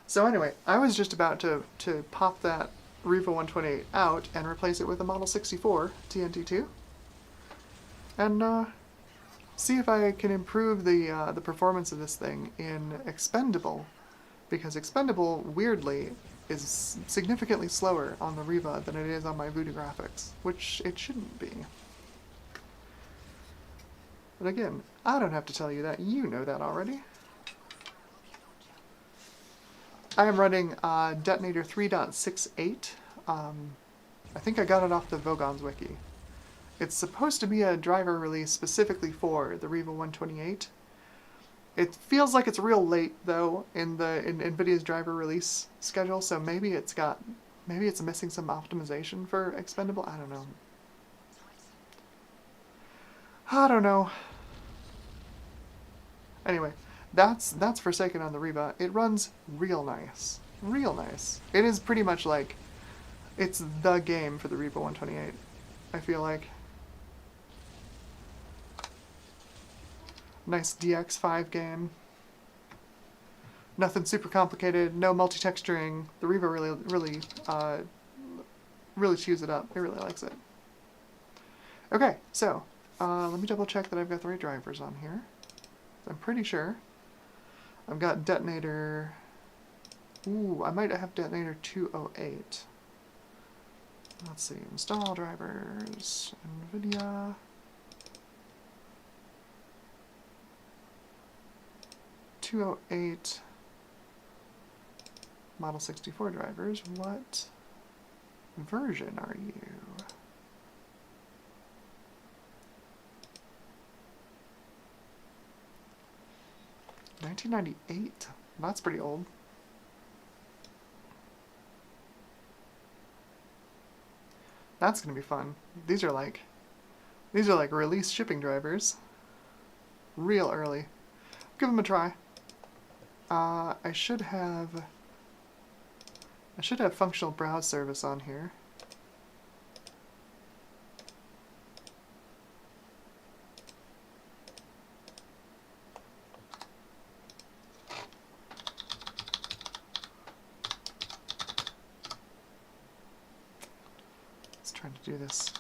So anyway, I was just about to pop that Riva 128 out and replace it with a Model 64 TNT2, and see if I can improve the performance of this thing in Expendable, because Expendable, weirdly, is significantly slower on the Riva than it is on my Voodoo graphics, which it shouldn't be. But again, I don't have to tell you that, you know that already. I am running Detonator 3.68. I think I got it off the Vogons wiki. It's supposed to be a driver release specifically for the Riva 128. It feels like it's real late though in NVIDIA's driver release schedule, so maybe it's missing some optimization for Expendable. I don't know. I don't know. Anyway, that's Forsaken on the Riva. It runs real nice. Real nice. It is pretty much like it's the game for the Riva 128, I feel like. Nice DX5 game. Nothing super complicated, no multi-texturing. The Riva really chews it up. It really likes it. Okay, so let me double check that I've got the right drivers on here. I'm pretty sure. I've got Detonator... Ooh, I might have Detonator 208. Let's see, install drivers, NVIDIA... .208 Model 64 drivers. What version are you? 1998. That's pretty old. That's gonna be fun. These are like release shipping drivers. Real early. Give them a try. I should have functional browse service on here. Let's try to do this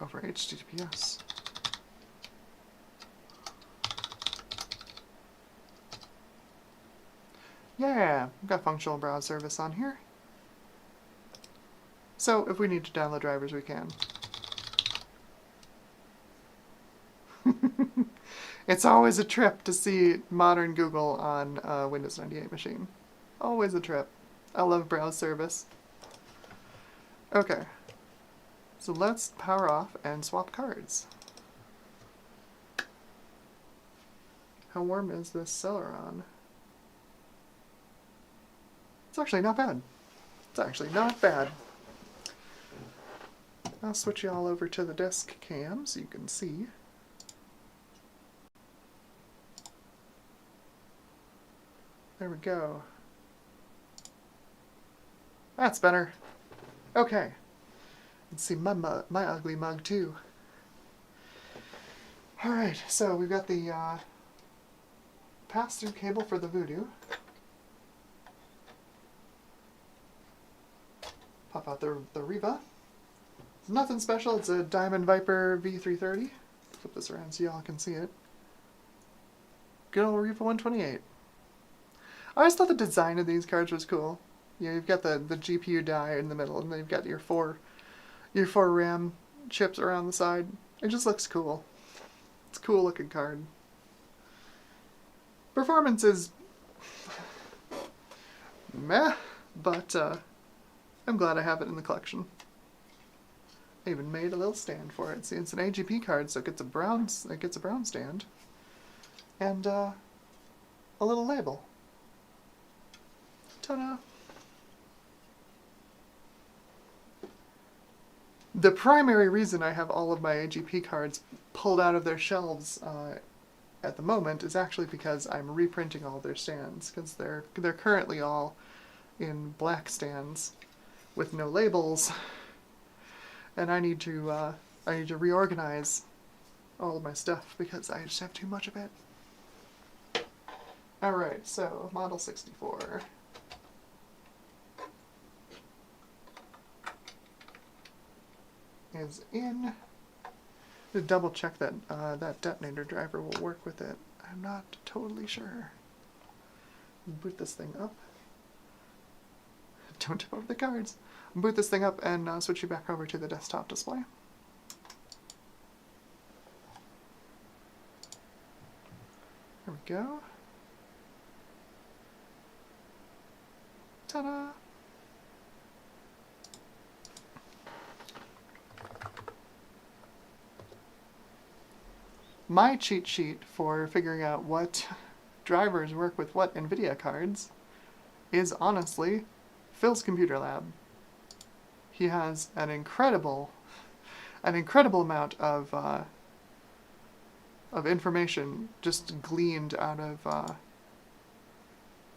over HTTPS. Yeah, I've got functional browse service on here. So if we need to download drivers, we can. It's always a trip to see modern Google on a Windows 98 machine. Always a trip. I love browse service. Okay, so let's power off and swap cards. How warm is this Celeron? It's actually not bad. It's actually not bad. I'll switch you all over to the desk cam so you can see. There we go. That's better. Okay. Let's see my ugly mug too. Alright, so we've got the pass-through cable for the Voodoo. Pop out the Riva. It's nothing special, it's a Diamond Viper V330. Flip this around so y'all can see it. Good old Riva 128. I always thought the design of these cards was cool. Yeah, you've got the GPU die in the middle, and then you've got your four RAM chips around the side. It just looks cool. It's a cool looking card. Performance is meh, but I'm glad I have it in the collection. I even made a little stand for it. See, it's an AGP card, so it gets a brown stand and a little label. Ta-da! The primary reason I have all of my AGP cards pulled out of their shelves at the moment is actually because I'm reprinting all their stands, because they're currently all in black stands with no labels, and I need to reorganize all of my stuff because I just have too much of it. All right, so Model 64. is in. To double check that that detonator driver will work with it. I'm not totally sure. Boot this thing up. Don't tip over the cards. Boot this thing up and switch you back over to the desktop display. There we go. Ta-da! My cheat sheet for figuring out what drivers work with what NVIDIA cards is honestly Phil's computer lab. He has an incredible amount of information just gleaned out of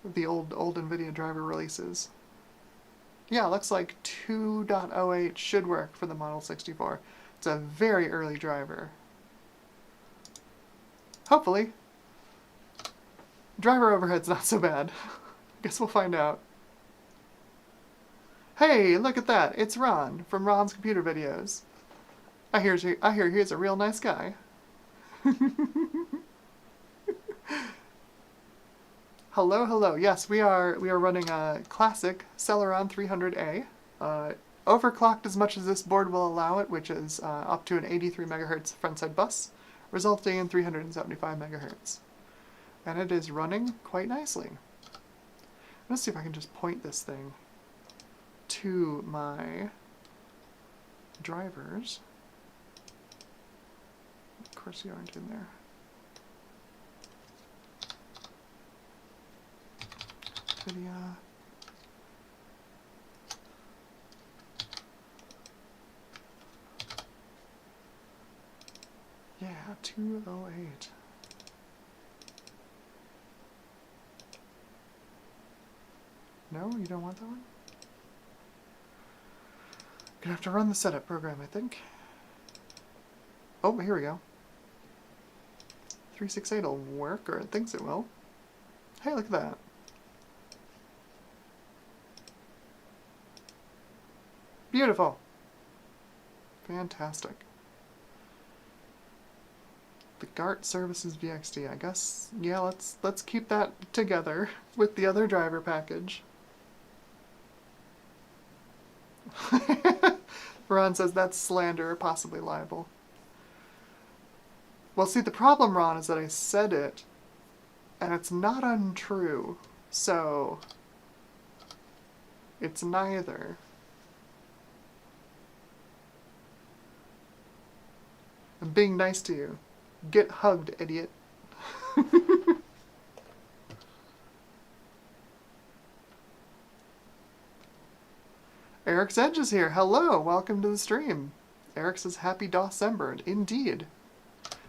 the old NVIDIA driver releases. Yeah, looks like 2.08 should work for the Model 64. It's a very early driver. Hopefully. Driver overhead's not so bad. Guess we'll find out. Hey, look at that! It's Ron from Ron's Computer Videos. I hear he's a real nice guy. Hello, hello. Yes, we are running a classic Celeron 300A. Overclocked as much as this board will allow it, which is up to an 83 MHz frontside bus, resulting in 375 MHz. And it is running quite nicely. Let's see if I can just point this thing to my drivers. Of course you aren't in there. Video. Yeah, 208. No, you don't want that one? Gonna have to run the setup program, I think. Oh, here we go. 368 will work, or it thinks it will. Hey, look at that. Beautiful. Fantastic. The GART Services VXD. I guess, yeah, let's keep that together with the other driver package. Ron says that's slander, possibly libel. Well, see, the problem, Ron, is that I said it, and it's not untrue, so it's neither. I'm being nice to you. Get hugged, idiot. Eric's Edge is here. Hello, welcome to the stream. Eric says happy Dawsember. Indeed.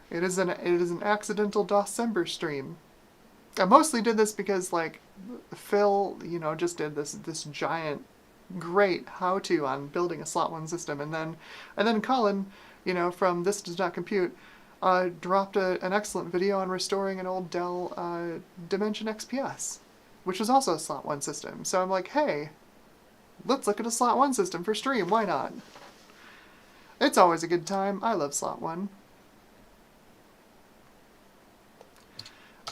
It is an accidental Dawsember stream. I mostly did this because, like, Phil, you know, just did this giant, great how-to on building a slot 1 system, and then Colin, you know, from This Does Not Compute, dropped an excellent video on restoring an old Dell Dimension XPS, which was also a slot 1 system. So I'm like, hey, let's look at a slot 1 system for stream, why not? It's always a good time. I love slot 1.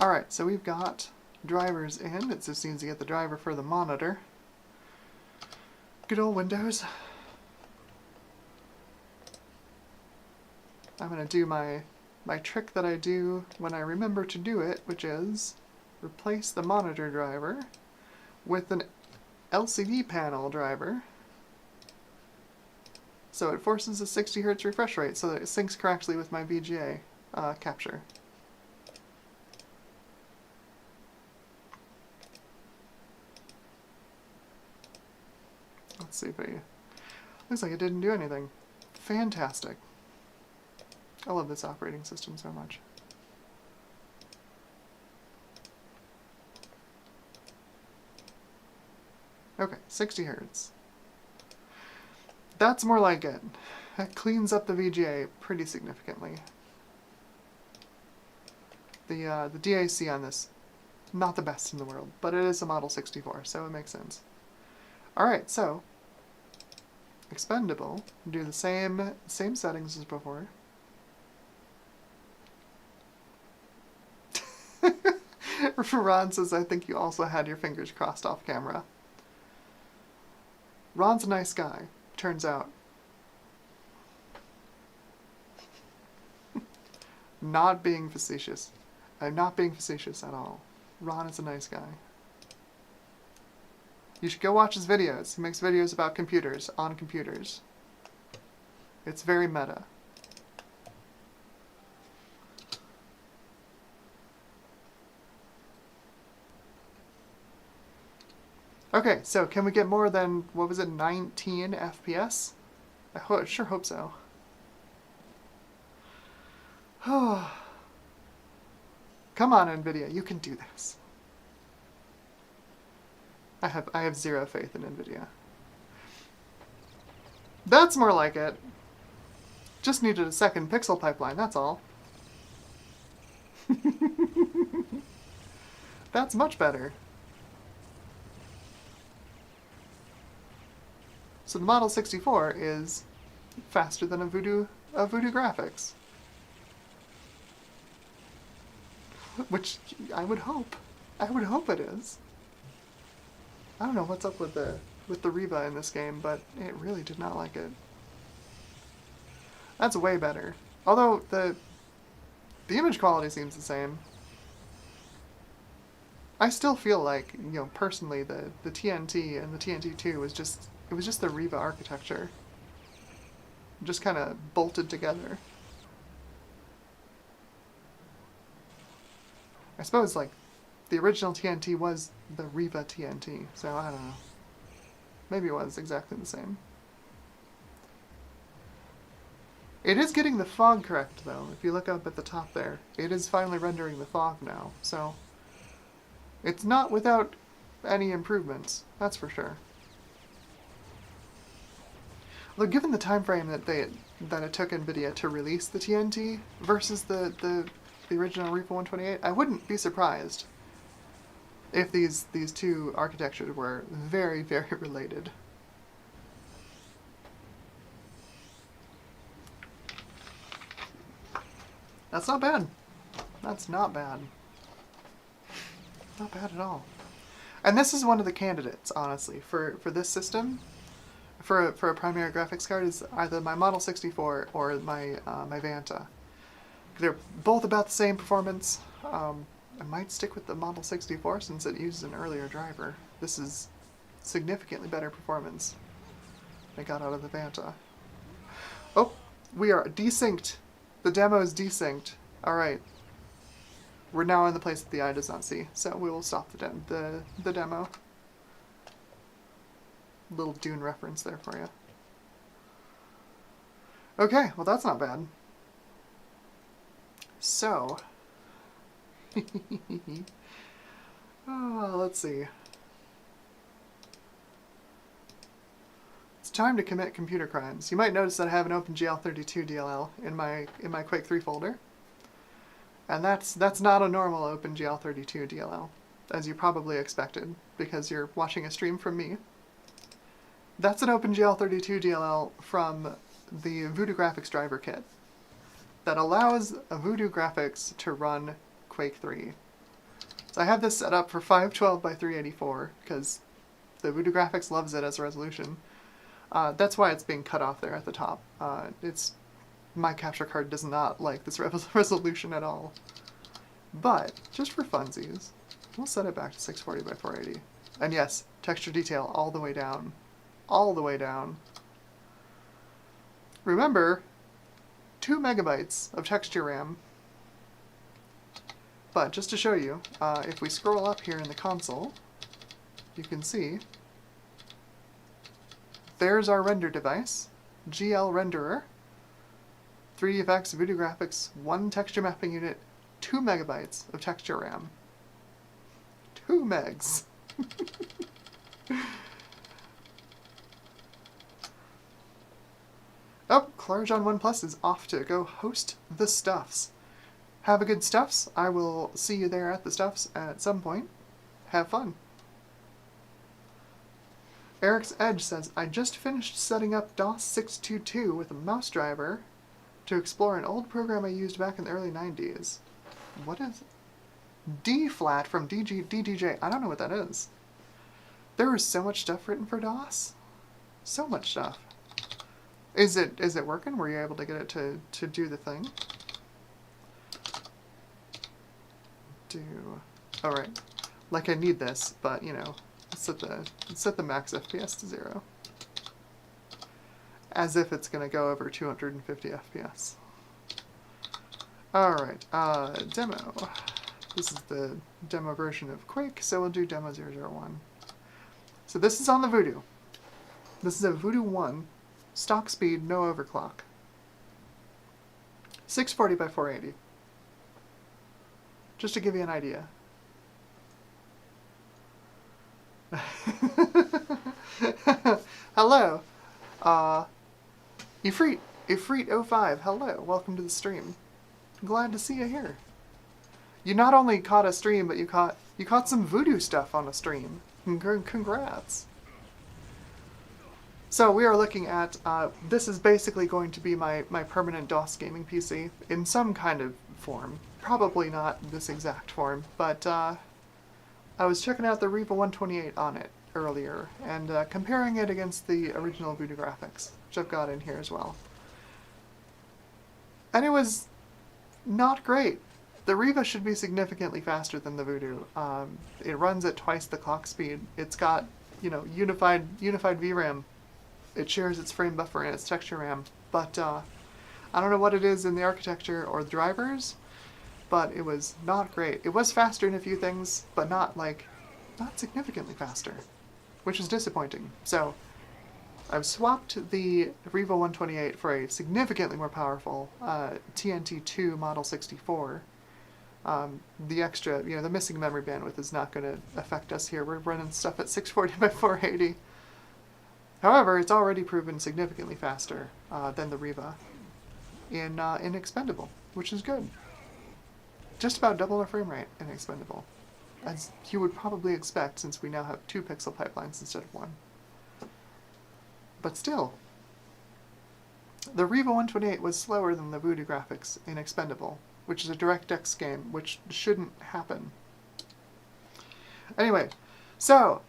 Alright, so we've got drivers in. It just needs to get the driver for the monitor. Good old Windows. I'm going to do my trick that I do when I remember to do it, which is replace the monitor driver with an LCD panel driver, so it forces a 60 Hz refresh rate so that it syncs correctly with my VGA capture. Let's see if I... Looks like it didn't do anything. Fantastic. I love this operating system so much. Okay, 60 Hz. That's more like it. That cleans up the VGA pretty significantly. The DAC on this, not the best in the world, but it is a Model 64, so it makes sense. Alright, so expendable. Do the same settings as before. Ron says, I think you also had your fingers crossed off camera. Ron's a nice guy, turns out. Not being facetious. I'm not being facetious at all. Ron is a nice guy. You should go watch his videos. He makes videos about computers, on computers. It's very meta. Okay, so can we get more than, what was it, 19 FPS? I sure hope so. Come on, NVIDIA, you can do this. I have zero faith in NVIDIA. That's more like it. Just needed a second pixel pipeline, that's all. That's much better. So the Model 64 is faster than a Voodoo graphics. Which I would hope. I would hope it is. I don't know what's up with the Riva in this game, but it really did not like it. That's way better. Although the image quality seems the same. I still feel like, you know, personally, the TNT and the TNT II was just the Riva architecture. Just kind of bolted together. I suppose, like, the original TNT was the Riva TNT, so I don't know. Maybe it was exactly the same. It is getting the fog correct, though. If you look up at the top there, it is finally rendering the fog now, so it's not without any improvements, that's for sure. Although given the time frame that it took NVIDIA to release the TNT versus the original Riva 128, I wouldn't be surprised if these two architectures were very, very related. That's not bad. That's not bad. Not bad at all. And this is one of the candidates, honestly, for this system. For a primary graphics card is either my Model 64 or my Vanta. They're both about the same performance. I might stick with the Model 64 since it uses an earlier driver. This is significantly better performance I got out of the Vanta. Oh, we are desynced. The demo is desynced. Alright. We're now in the place that the eye does not see, so we will stop the demo. Little Dune reference there for you. Okay, well that's not bad. So, let's see. It's time to commit computer crimes. You might notice that I have an OpenGL32 DLL in my Quake 3 folder. And that's not a normal OpenGL32 DLL, as you probably expected, because you're watching a stream from me. That's an OpenGL32 DLL from the Voodoo Graphics driver kit that allows a Voodoo Graphics to run Quake 3. So I have this set up for 512 by 384 because the Voodoo Graphics loves it as a resolution. That's why it's being cut off there at the top. My capture card does not like this resolution at all. But, just for funsies, we'll set it back to 640 by 480. And yes, texture detail all the way down. All the way down. Remember, 2 megabytes of texture RAM. But just to show you, if we scroll up here in the console, you can see there's our render device, GL Renderer, 3dFX Voodoo Graphics, 1 texture mapping unit, 2 megabytes of texture RAM. 2 megs. Oh, Clarajon 1 Plus is off to go host the Stuffs. Have a good Stuffs. I will see you there at the Stuffs at some point. Have fun. Eric's Edge says, I just finished setting up DOS 622 with a mouse driver to explore an old program I used back in the early 90s. What is D-flat from DDJ? I don't know what that is. There was so much stuff written for DOS. So much stuff. Is it working? Were you able to get it to do the thing? Oh right. Like I need this, but you know, set the max FPS to 0. As if it's gonna go over 250 FPS. Alright, demo. This is the demo version of Quake, so we'll do demo 001. So this is on the Voodoo. This is a Voodoo 1, stock speed, no overclock. 640 by 480. Just to give you an idea. Hello. Ifrit05, hello. Welcome to the stream. Glad to see you here. You not only caught a stream, but you caught some Voodoo stuff on a stream. Congrats. So we are looking at, this is basically going to be my permanent DOS gaming PC in some kind of form. Probably not this exact form, but I was checking out the Riva 128 on it earlier, and comparing it against the original Voodoo graphics, which I've got in here as well. And it was not great. The Riva should be significantly faster than the Voodoo. It runs at twice the clock speed. It's got, you know, unified VRAM. It shares its frame buffer and its texture RAM. But I don't know what it is in the architecture or the drivers, but it was not great. It was faster in a few things, but not significantly faster, which is disappointing. So I've swapped the Riva 128 for a significantly more powerful TNT II Model 64. The extra, you know, the missing memory bandwidth is not going to affect us here. We're running stuff at 640 by 480. However, it's already proven significantly faster than the Riva in Expendable, which is good. Just about double our frame rate in Expendable, as you would probably expect since we now have 2 pixel pipelines instead of 1. But still, the Riva 128 was slower than the Voodoo graphics in Expendable, which is a DirectX game, which shouldn't happen. Anyway, so,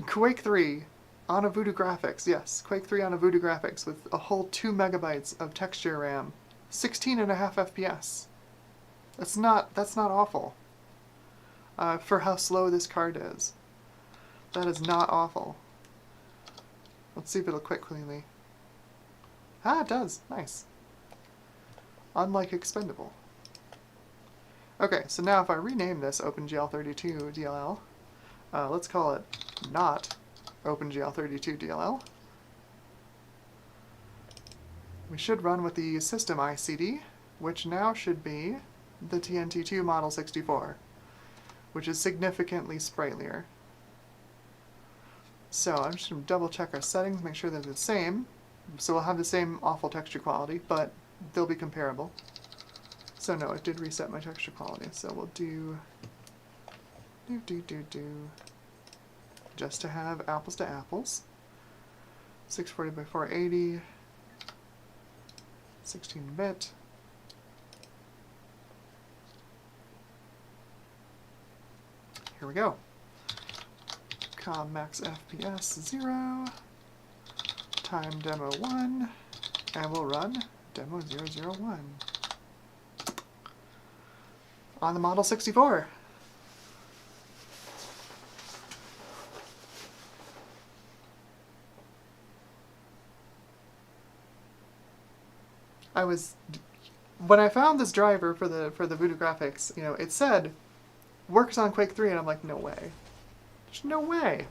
Quake 3 on a Voodoo graphics, yes, Quake 3 on a Voodoo graphics with a whole 2 megabytes of texture RAM, 16.5 FPS. That's not awful. For how slow this card is. That is not awful. Let's see if it'll quit cleanly. Ah, it does. Nice. Unlike Expendable. Okay, so now if I rename this OpenGL32 DLL, let's call it not OpenGL32 DLL. We should run with the system ICD, which now should be the TNT II Model 64, which is significantly sprightlier. So I'm just going to double check our settings, make sure they're the same. So we'll have the same awful texture quality, but they'll be comparable. So no, it did reset my texture quality. So we'll do just to have apples to apples. 640 by 480, 16-bit. Here we go. Com max FPS 0, time demo 1, and we'll run demo 001 on the Model 64. When I found this driver for the Voodoo graphics, you know, it said works on Quake 3, and I'm like, no way. There's no way.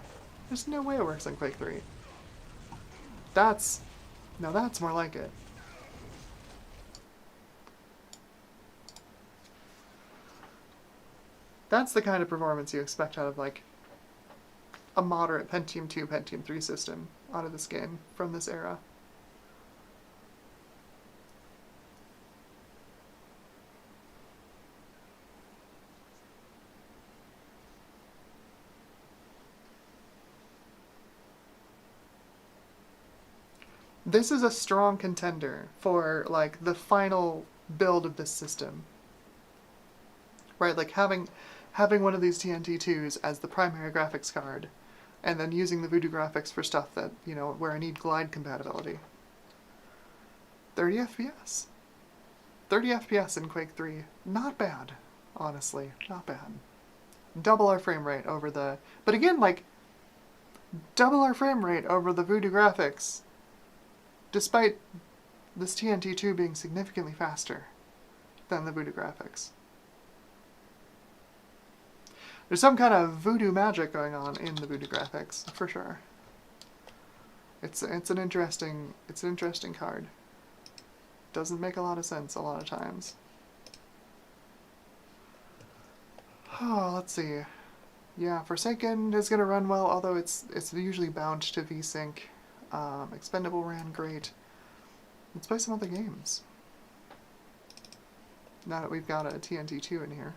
There's no way it works on Quake 3. That's more like it. That's the kind of performance you expect out of, like, a moderate Pentium II, Pentium III system out of this game from this era. This is a strong contender for, like, the final build of this system. Right, like having one of these TNT2s as the primary graphics card, and then using the Voodoo graphics for stuff that, you know, where I need glide compatibility. 30 FPS. 30 FPS in Quake 3. Not bad, honestly. Not bad. Double our frame rate over the... But again, like, double our frame rate over the Voodoo graphics, despite this TNT2 being significantly faster than the Voodoo graphics. There's some kind of voodoo magic going on in the Voodoo graphics, for sure. It's an interesting card. Doesn't make a lot of sense a lot of times. Oh, let's see. Yeah, Forsaken is gonna run well, although it's usually bound to VSync. Expendable ran great. Let's play some other games. Now that we've got a TNT2 in here.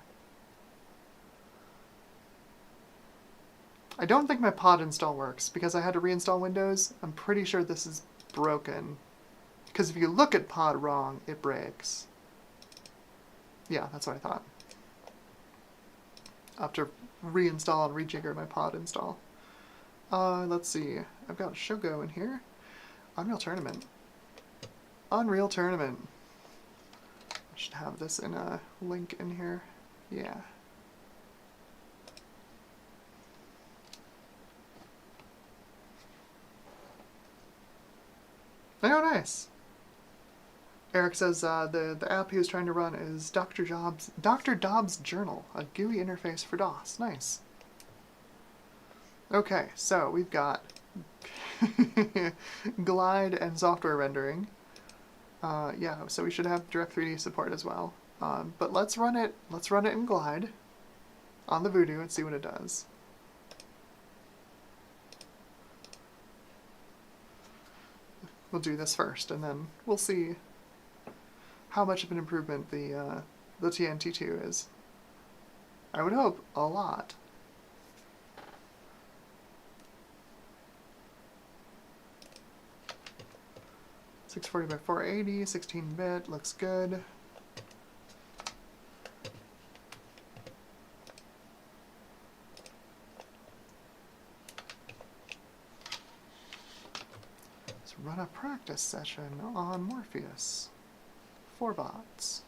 I don't think my pod install works, because I had to reinstall Windows. I'm pretty sure this is broken. Because if you look at pod wrong, it breaks. Yeah, that's what I thought. I'll have to reinstall and rejigger my pod install. Let's see. I've got Shogo in here. Unreal Tournament. Unreal Tournament. I should have this in a link in here. Yeah. Oh, nice. Eric says the app he was trying to run is Dr. Dobbs Journal, a GUI interface for DOS. Nice. Okay, so we've got glide and software rendering. Yeah, so we should have Direct3D support as well. But let's run it in glide on the Voodoo and see what it does. We'll do this first, and then we'll see how much of an improvement the TNT2 is. I would hope a lot. .640 by 480, 16-bit, looks good. Let's run a practice session on Morpheus. 4 bots.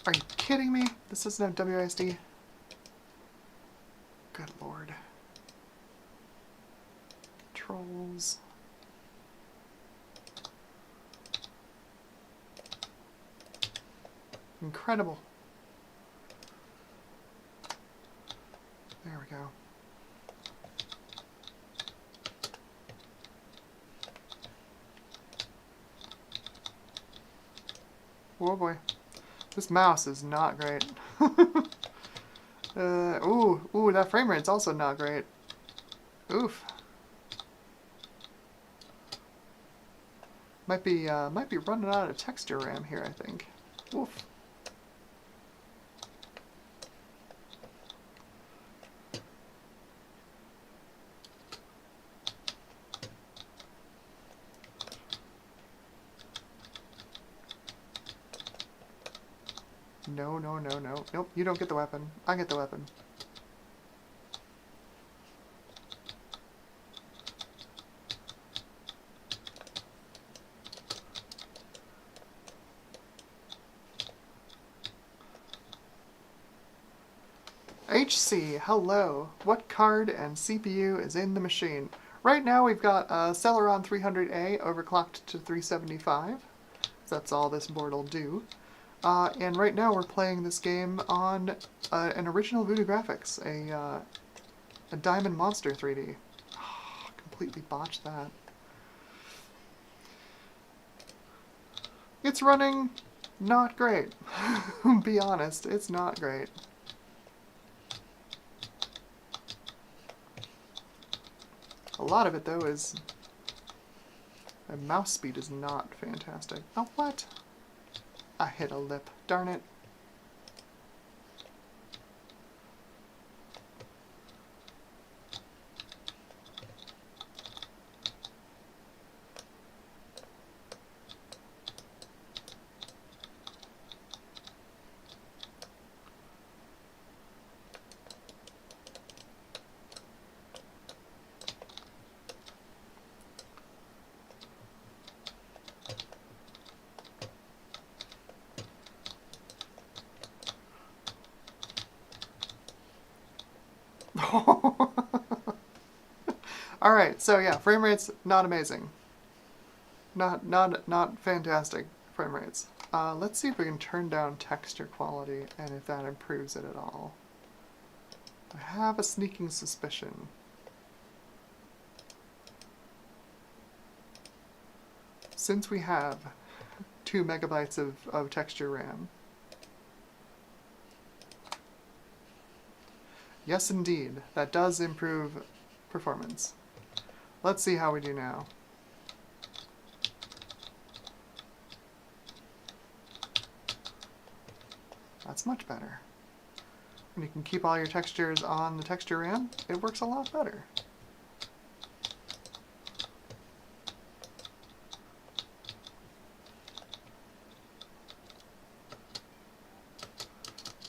Are you kidding me? This doesn't have WASD? Good lord. Trolls. Incredible. There we go. Oh boy. This mouse is not great. Ooh, that frame rate's also not great. Oof. Might be running out of texture RAM here, I think. Oof. No. Nope, you don't get the weapon. I get the weapon. HC, hello. What card and CPU is in the machine? Right now we've got a Celeron 300A overclocked to 375. So that's all this board will do. And right now we're playing this game on an original Voodoo graphics, a Diamond Monster 3D. Oh, completely botched that. It's running not great. Be honest, it's not great. A lot of it, though, is... my mouse speed is not fantastic. Oh, what? I hit a lip. Darn it. Alright, so yeah, frame rate's not amazing. Not fantastic frame rates. Let's see if we can turn down texture quality and if that improves it at all. I have a sneaking suspicion. Since we have 2 megabytes of texture RAM. Yes, indeed, that does improve performance. Let's see how we do now. That's much better. When you can keep all your textures on the texture RAM, it works a lot better.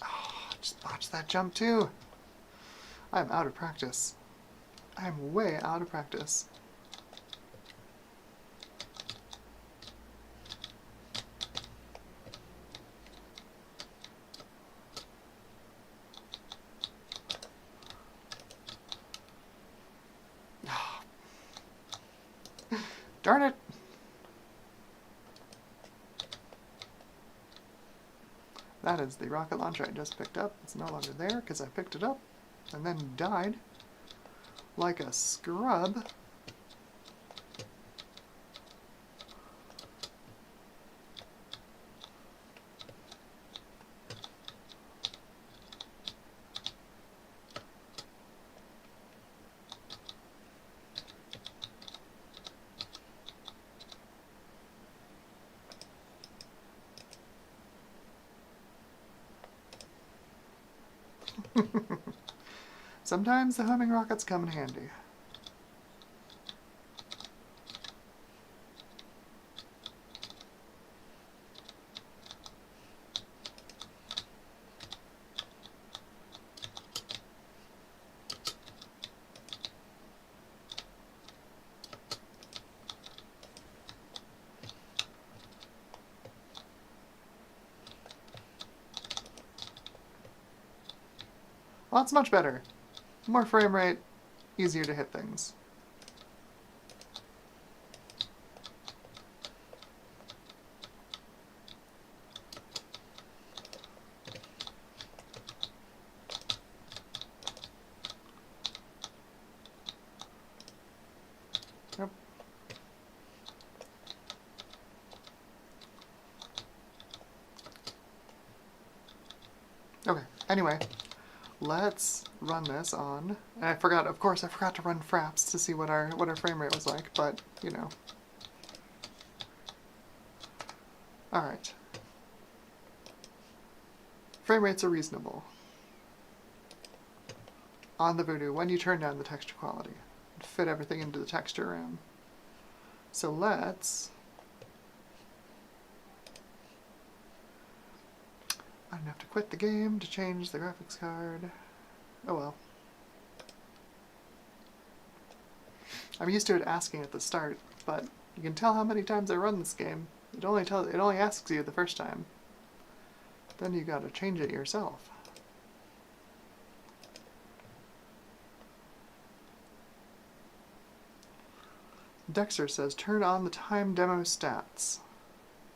Oh, just botched that jump too. I'm out of practice. I'm way out of practice. Darn it! That is the rocket launcher I just picked up. It's no longer there because I picked it up and then died like a scrub. Sometimes the homing rockets come in handy. Well, that's much better. More frame rate, easier to hit things. Yep. Okay, anyway. Let's run this on, and I forgot, of course, I forgot to run fraps to see what our frame rate was like, but, you know. Alright. Frame rates are reasonable. On the Voodoo, when you turn down the texture quality, fit everything into the texture RAM. So let's... I don't have to quit the game to change the graphics card. Oh well. I'm used to it asking at the start, but you can tell how many times I run this game. It only asks you the first time. Then you gotta change it yourself. Dexter says, turn on the time demo stats.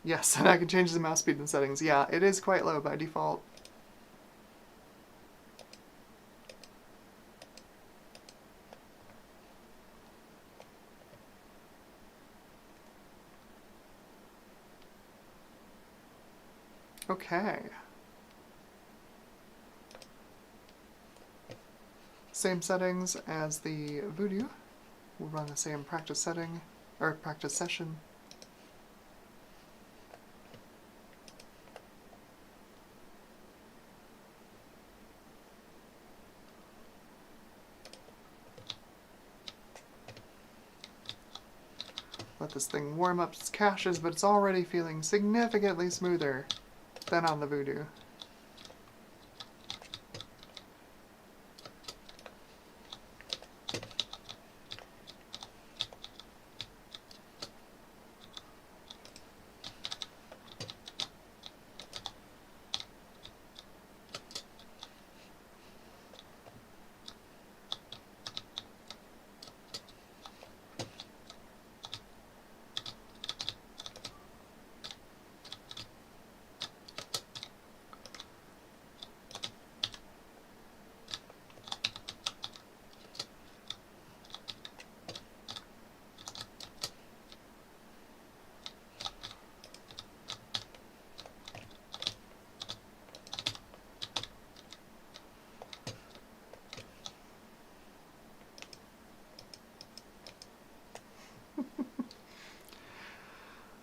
Yes, and I can change the mouse speed and settings. Yeah, it is quite low by default. Okay. Same settings as the Voodoo. We'll run the same practice setting, or practice session. Let this thing warm up its caches, but it's already feeling significantly smoother than on the Voodoo.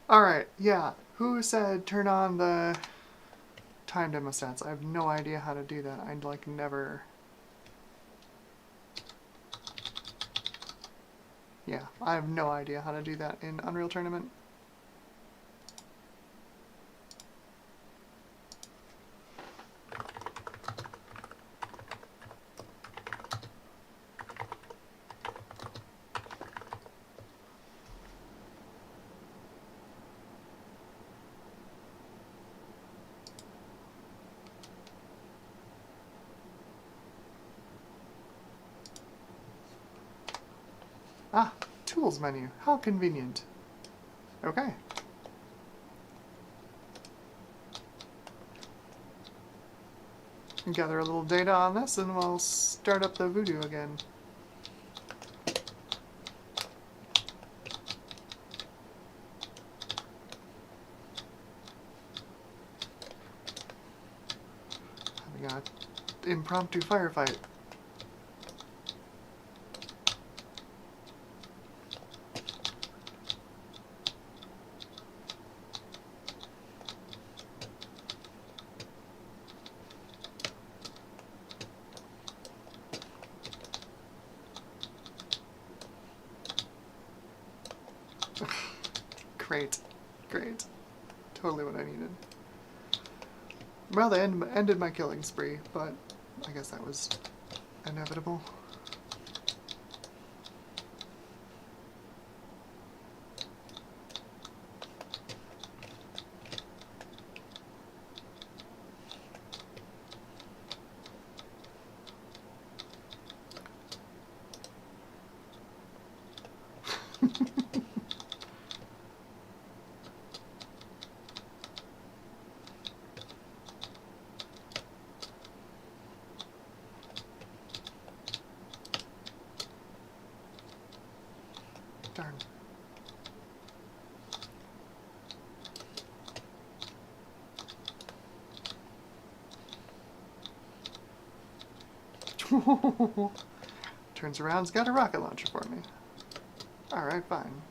Alright, yeah. Who said turn on the time demo stats? I have no idea how to do that. I'd like never... Yeah, I have no idea how to do that in Unreal Tournament. Ah, tools menu. How convenient. Okay. Gather a little data on this and we'll start up the Voodoo again. Having an impromptu firefight. Great. Great. Totally what I needed. Well, they ended my killing spree, but I guess that was inevitable. Darn. Turns around's got a rocket launcher for me. Alright, fine.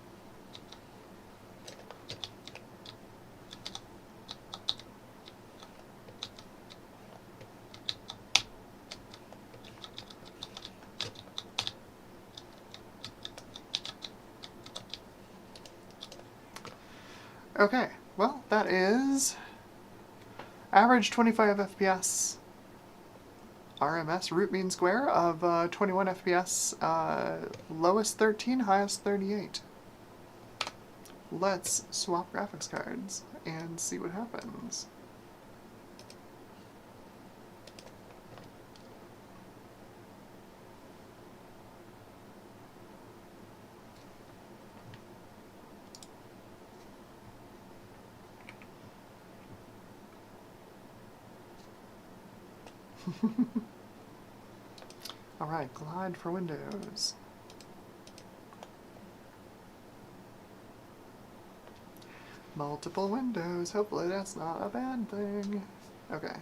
Okay, well, that is average 25 FPS RMS root mean square of 21 FPS, lowest 13, highest 38. Let's swap graphics cards and see what happens. Alright, glide for Windows. Multiple windows, hopefully that's not a bad thing. Okay.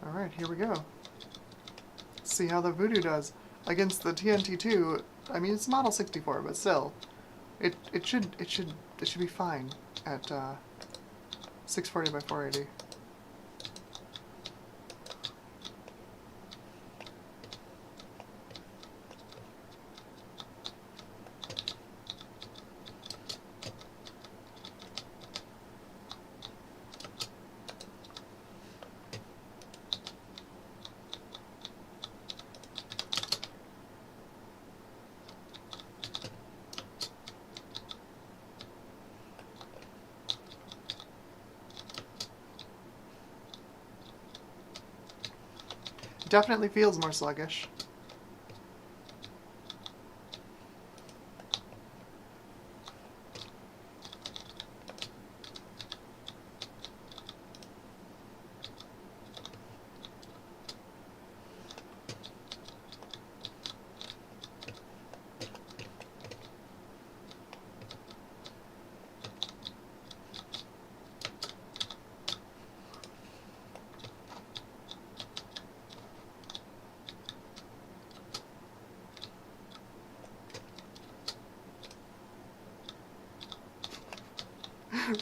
Alright, here we go. See how the Voodoo does against the TNT II. I mean, it's Model 64, but still. It should be fine at 640 by 480. Definitely feels more sluggish.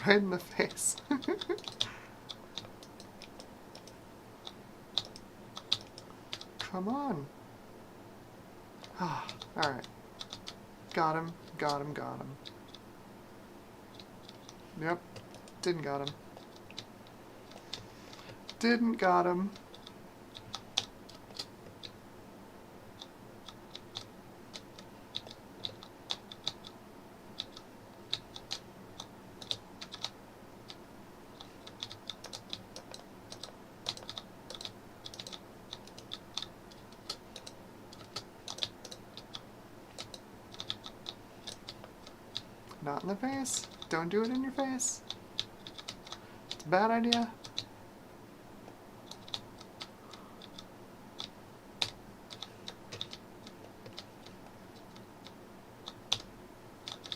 Right in the face. Come on. Ah, alright. Got him, got him, got him. Yep, didn't got him. Didn't got him. Not in the face. Don't do it in your face. It's a bad idea.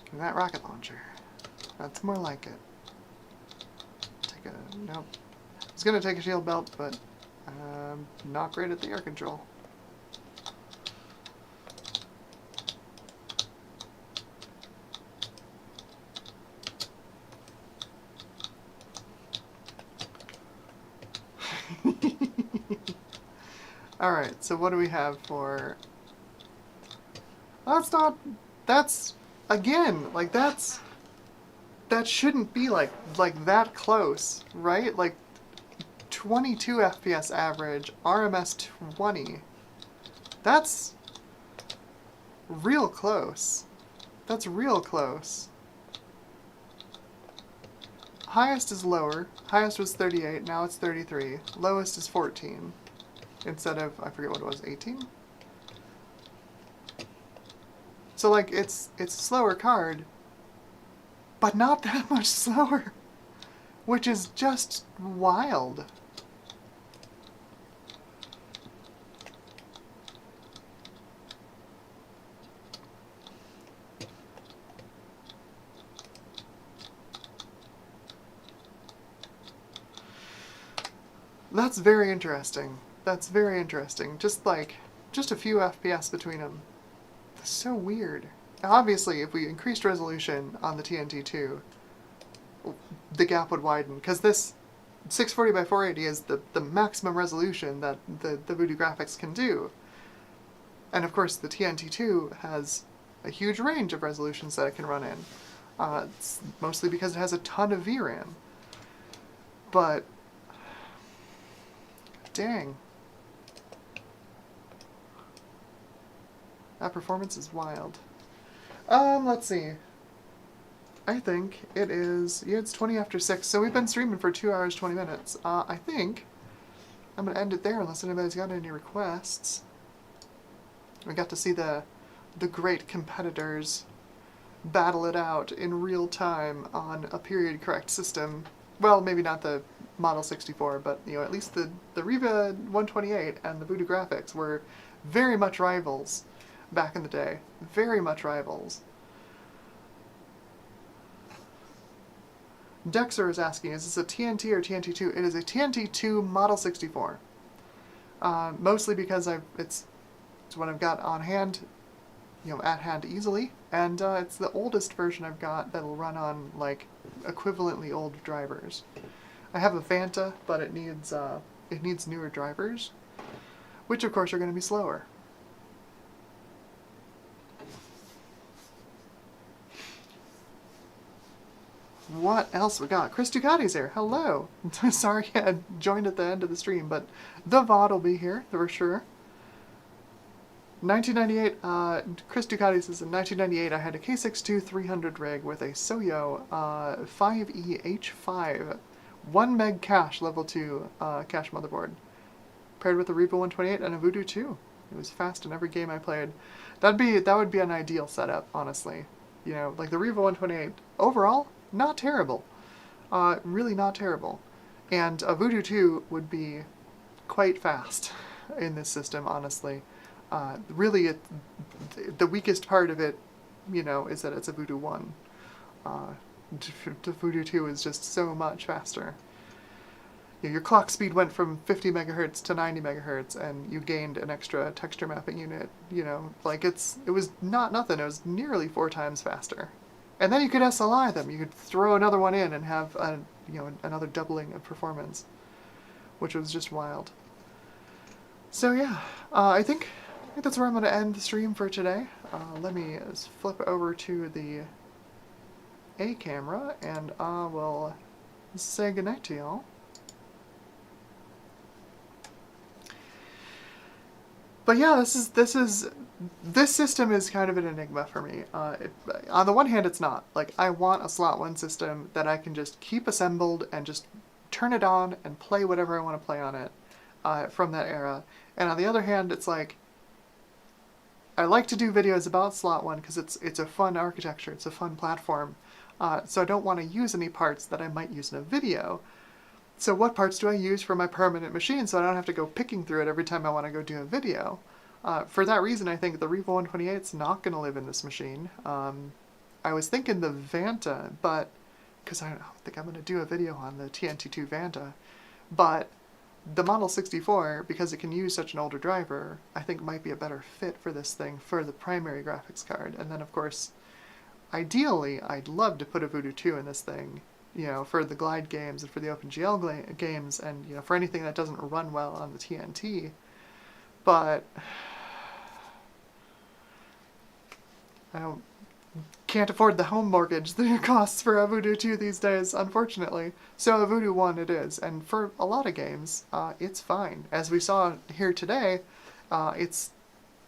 Give me that rocket launcher. That's more like it. Take a... nope. I was gonna take a shield belt, but not great at the air control. Alright, so what do we have for... That's not... That's... Again, like, that's... That shouldn't be, like that close, right? Like, 22 FPS average, RMS 20. That's... real close. That's real close. Highest is lower. Highest was 38, now it's 33. Lowest is 14. Instead of, I forget what it was, 18? So, like, it's a slower card, but not that much slower, which is just wild. That's very interesting. That's very interesting. Just a few FPS between them. That's so weird. Obviously, if we increased resolution on the TNT2, the gap would widen, because this 640 by 480 is the maximum resolution that the Voodoo graphics can do. And of course, the TNT2 has a huge range of resolutions that it can run in. It's mostly because it has a ton of VRAM. But, dang. That performance is wild. Let's see. I think it is... yeah, it's 20 after 6, so we've been streaming for 2 hours, 20 minutes. I think I'm going to end it there unless anybody's got any requests. We got to see the great competitors battle it out in real time on a period-correct system. Well, maybe not the Model 64, but, you know, at least the Riva 128 and the Voodoo graphics were very much rivals back in the day. Very much rivals. Dexter is asking, is this a TNT or TNT2? It is a TNT2 Model 64. Mostly because it's what I've got on hand, you know, at hand easily. And it's the oldest version I've got that'll run on, like, equivalently old drivers. I have a Vanta, but it needs newer drivers, which of course are going to be slower. What else we got? Chris Ducati's here. Hello. Sorry I joined at the end of the stream, but the VOD will be here for sure. 1998, Chris Ducati says, in 1998 I had a K62 300 rig with a Soyo 5EH5, 1 meg cache level 2 cache motherboard, paired with a Revo 128 and a Voodoo 2. It was fast in every game I played. That would be an ideal setup, honestly. You know, like the Revo 128, overall, not terrible. Really not terrible. And a Voodoo 2 would be quite fast in this system, honestly. Really, the weakest part of it, you know, is that it's a Voodoo 1. The Voodoo 2 is just so much faster. You know, your clock speed went from 50 megahertz to 90 megahertz, and you gained an extra texture mapping unit. You know, like it was not nothing. It was nearly 4 times faster. And then you could SLI them. You could throw another one in and have another doubling of performance, which was just wild. So yeah, I think that's where I'm going to end the stream for today. Let me flip over to the A camera, and I will say goodnight to y'all. But yeah, this system is kind of an enigma for me. On the one hand, it's not. Like, I want a slot 1 system that I can just keep assembled and just turn it on and play whatever I want to play on it from that era. And on the other hand, it's like, I like to do videos about slot 1 because it's a fun architecture, it's a fun platform. So I don't want to use any parts that I might use in a video. So what parts do I use for my permanent machine so I don't have to go picking through it every time I want to go do a video? For that reason, I think the Revo 128 is not going to live in this machine. I was thinking the Vanta, but because I don't think I'm going to do a video on the TNT2 Vanta, but the Model 64, because it can use such an older driver, I think might be a better fit for this thing for the primary graphics card. And then, of course, ideally, I'd love to put a Voodoo 2 in this thing, you know, for the Glide games and for the OpenGL games, and, you know, for anything that doesn't run well on the TNT. But I can't afford the home mortgage that it costs for a Voodoo 2 these days, unfortunately. So a Voodoo 1 it is, and for a lot of games, it's fine. As we saw here today, it's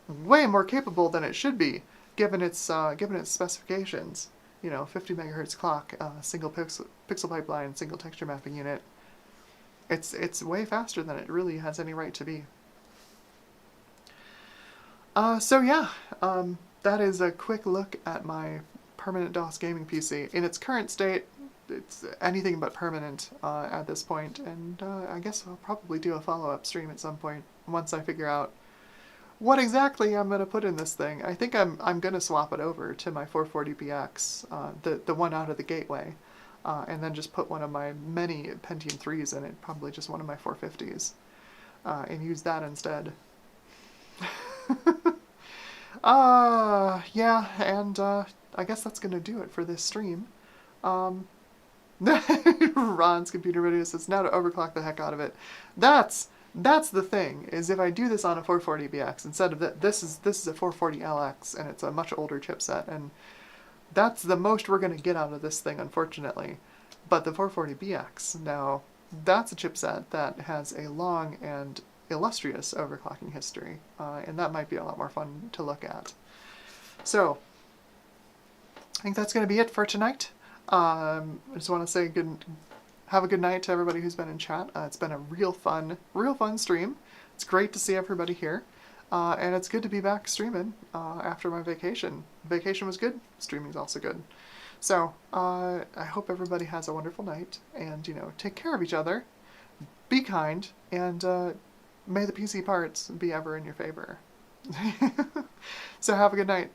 way more capable than it should be, given its specifications. You know, 50 megahertz clock, single pixel pipeline, single texture mapping unit. It's way faster than it really has any right to be. So yeah, that is a quick look at my permanent DOS gaming PC. In its current state, it's anything but permanent at this point, and I guess I'll probably do a follow-up stream at some point once I figure out what exactly I'm going to put in this thing. I think I'm going to swap it over to my 440BX, the one out of the gateway, and then just put one of my many Pentium IIIs in it, probably just one of my 450s, and use that instead. Yeah, and I guess that's going to do it for this stream. Ron's computer video says, now to overclock the heck out of it. That's the thing, is if I do this on a 440BX, instead of this is a 440LX, and it's a much older chipset, and that's the most we're going to get out of this thing, unfortunately. But the 440BX, now, that's a chipset that has a long and illustrious overclocking history, and that might be a lot more fun to look at. So, I think that's going to be it for tonight. I just want to say have a good night to everybody who's been in chat. It's been a real fun stream. It's great to see everybody here, and it's good to be back streaming after my vacation. Vacation was good. Streaming's also good. So I hope everybody has a wonderful night, and take care of each other, be kind, and may the PC parts be ever in your favor. So have a good night.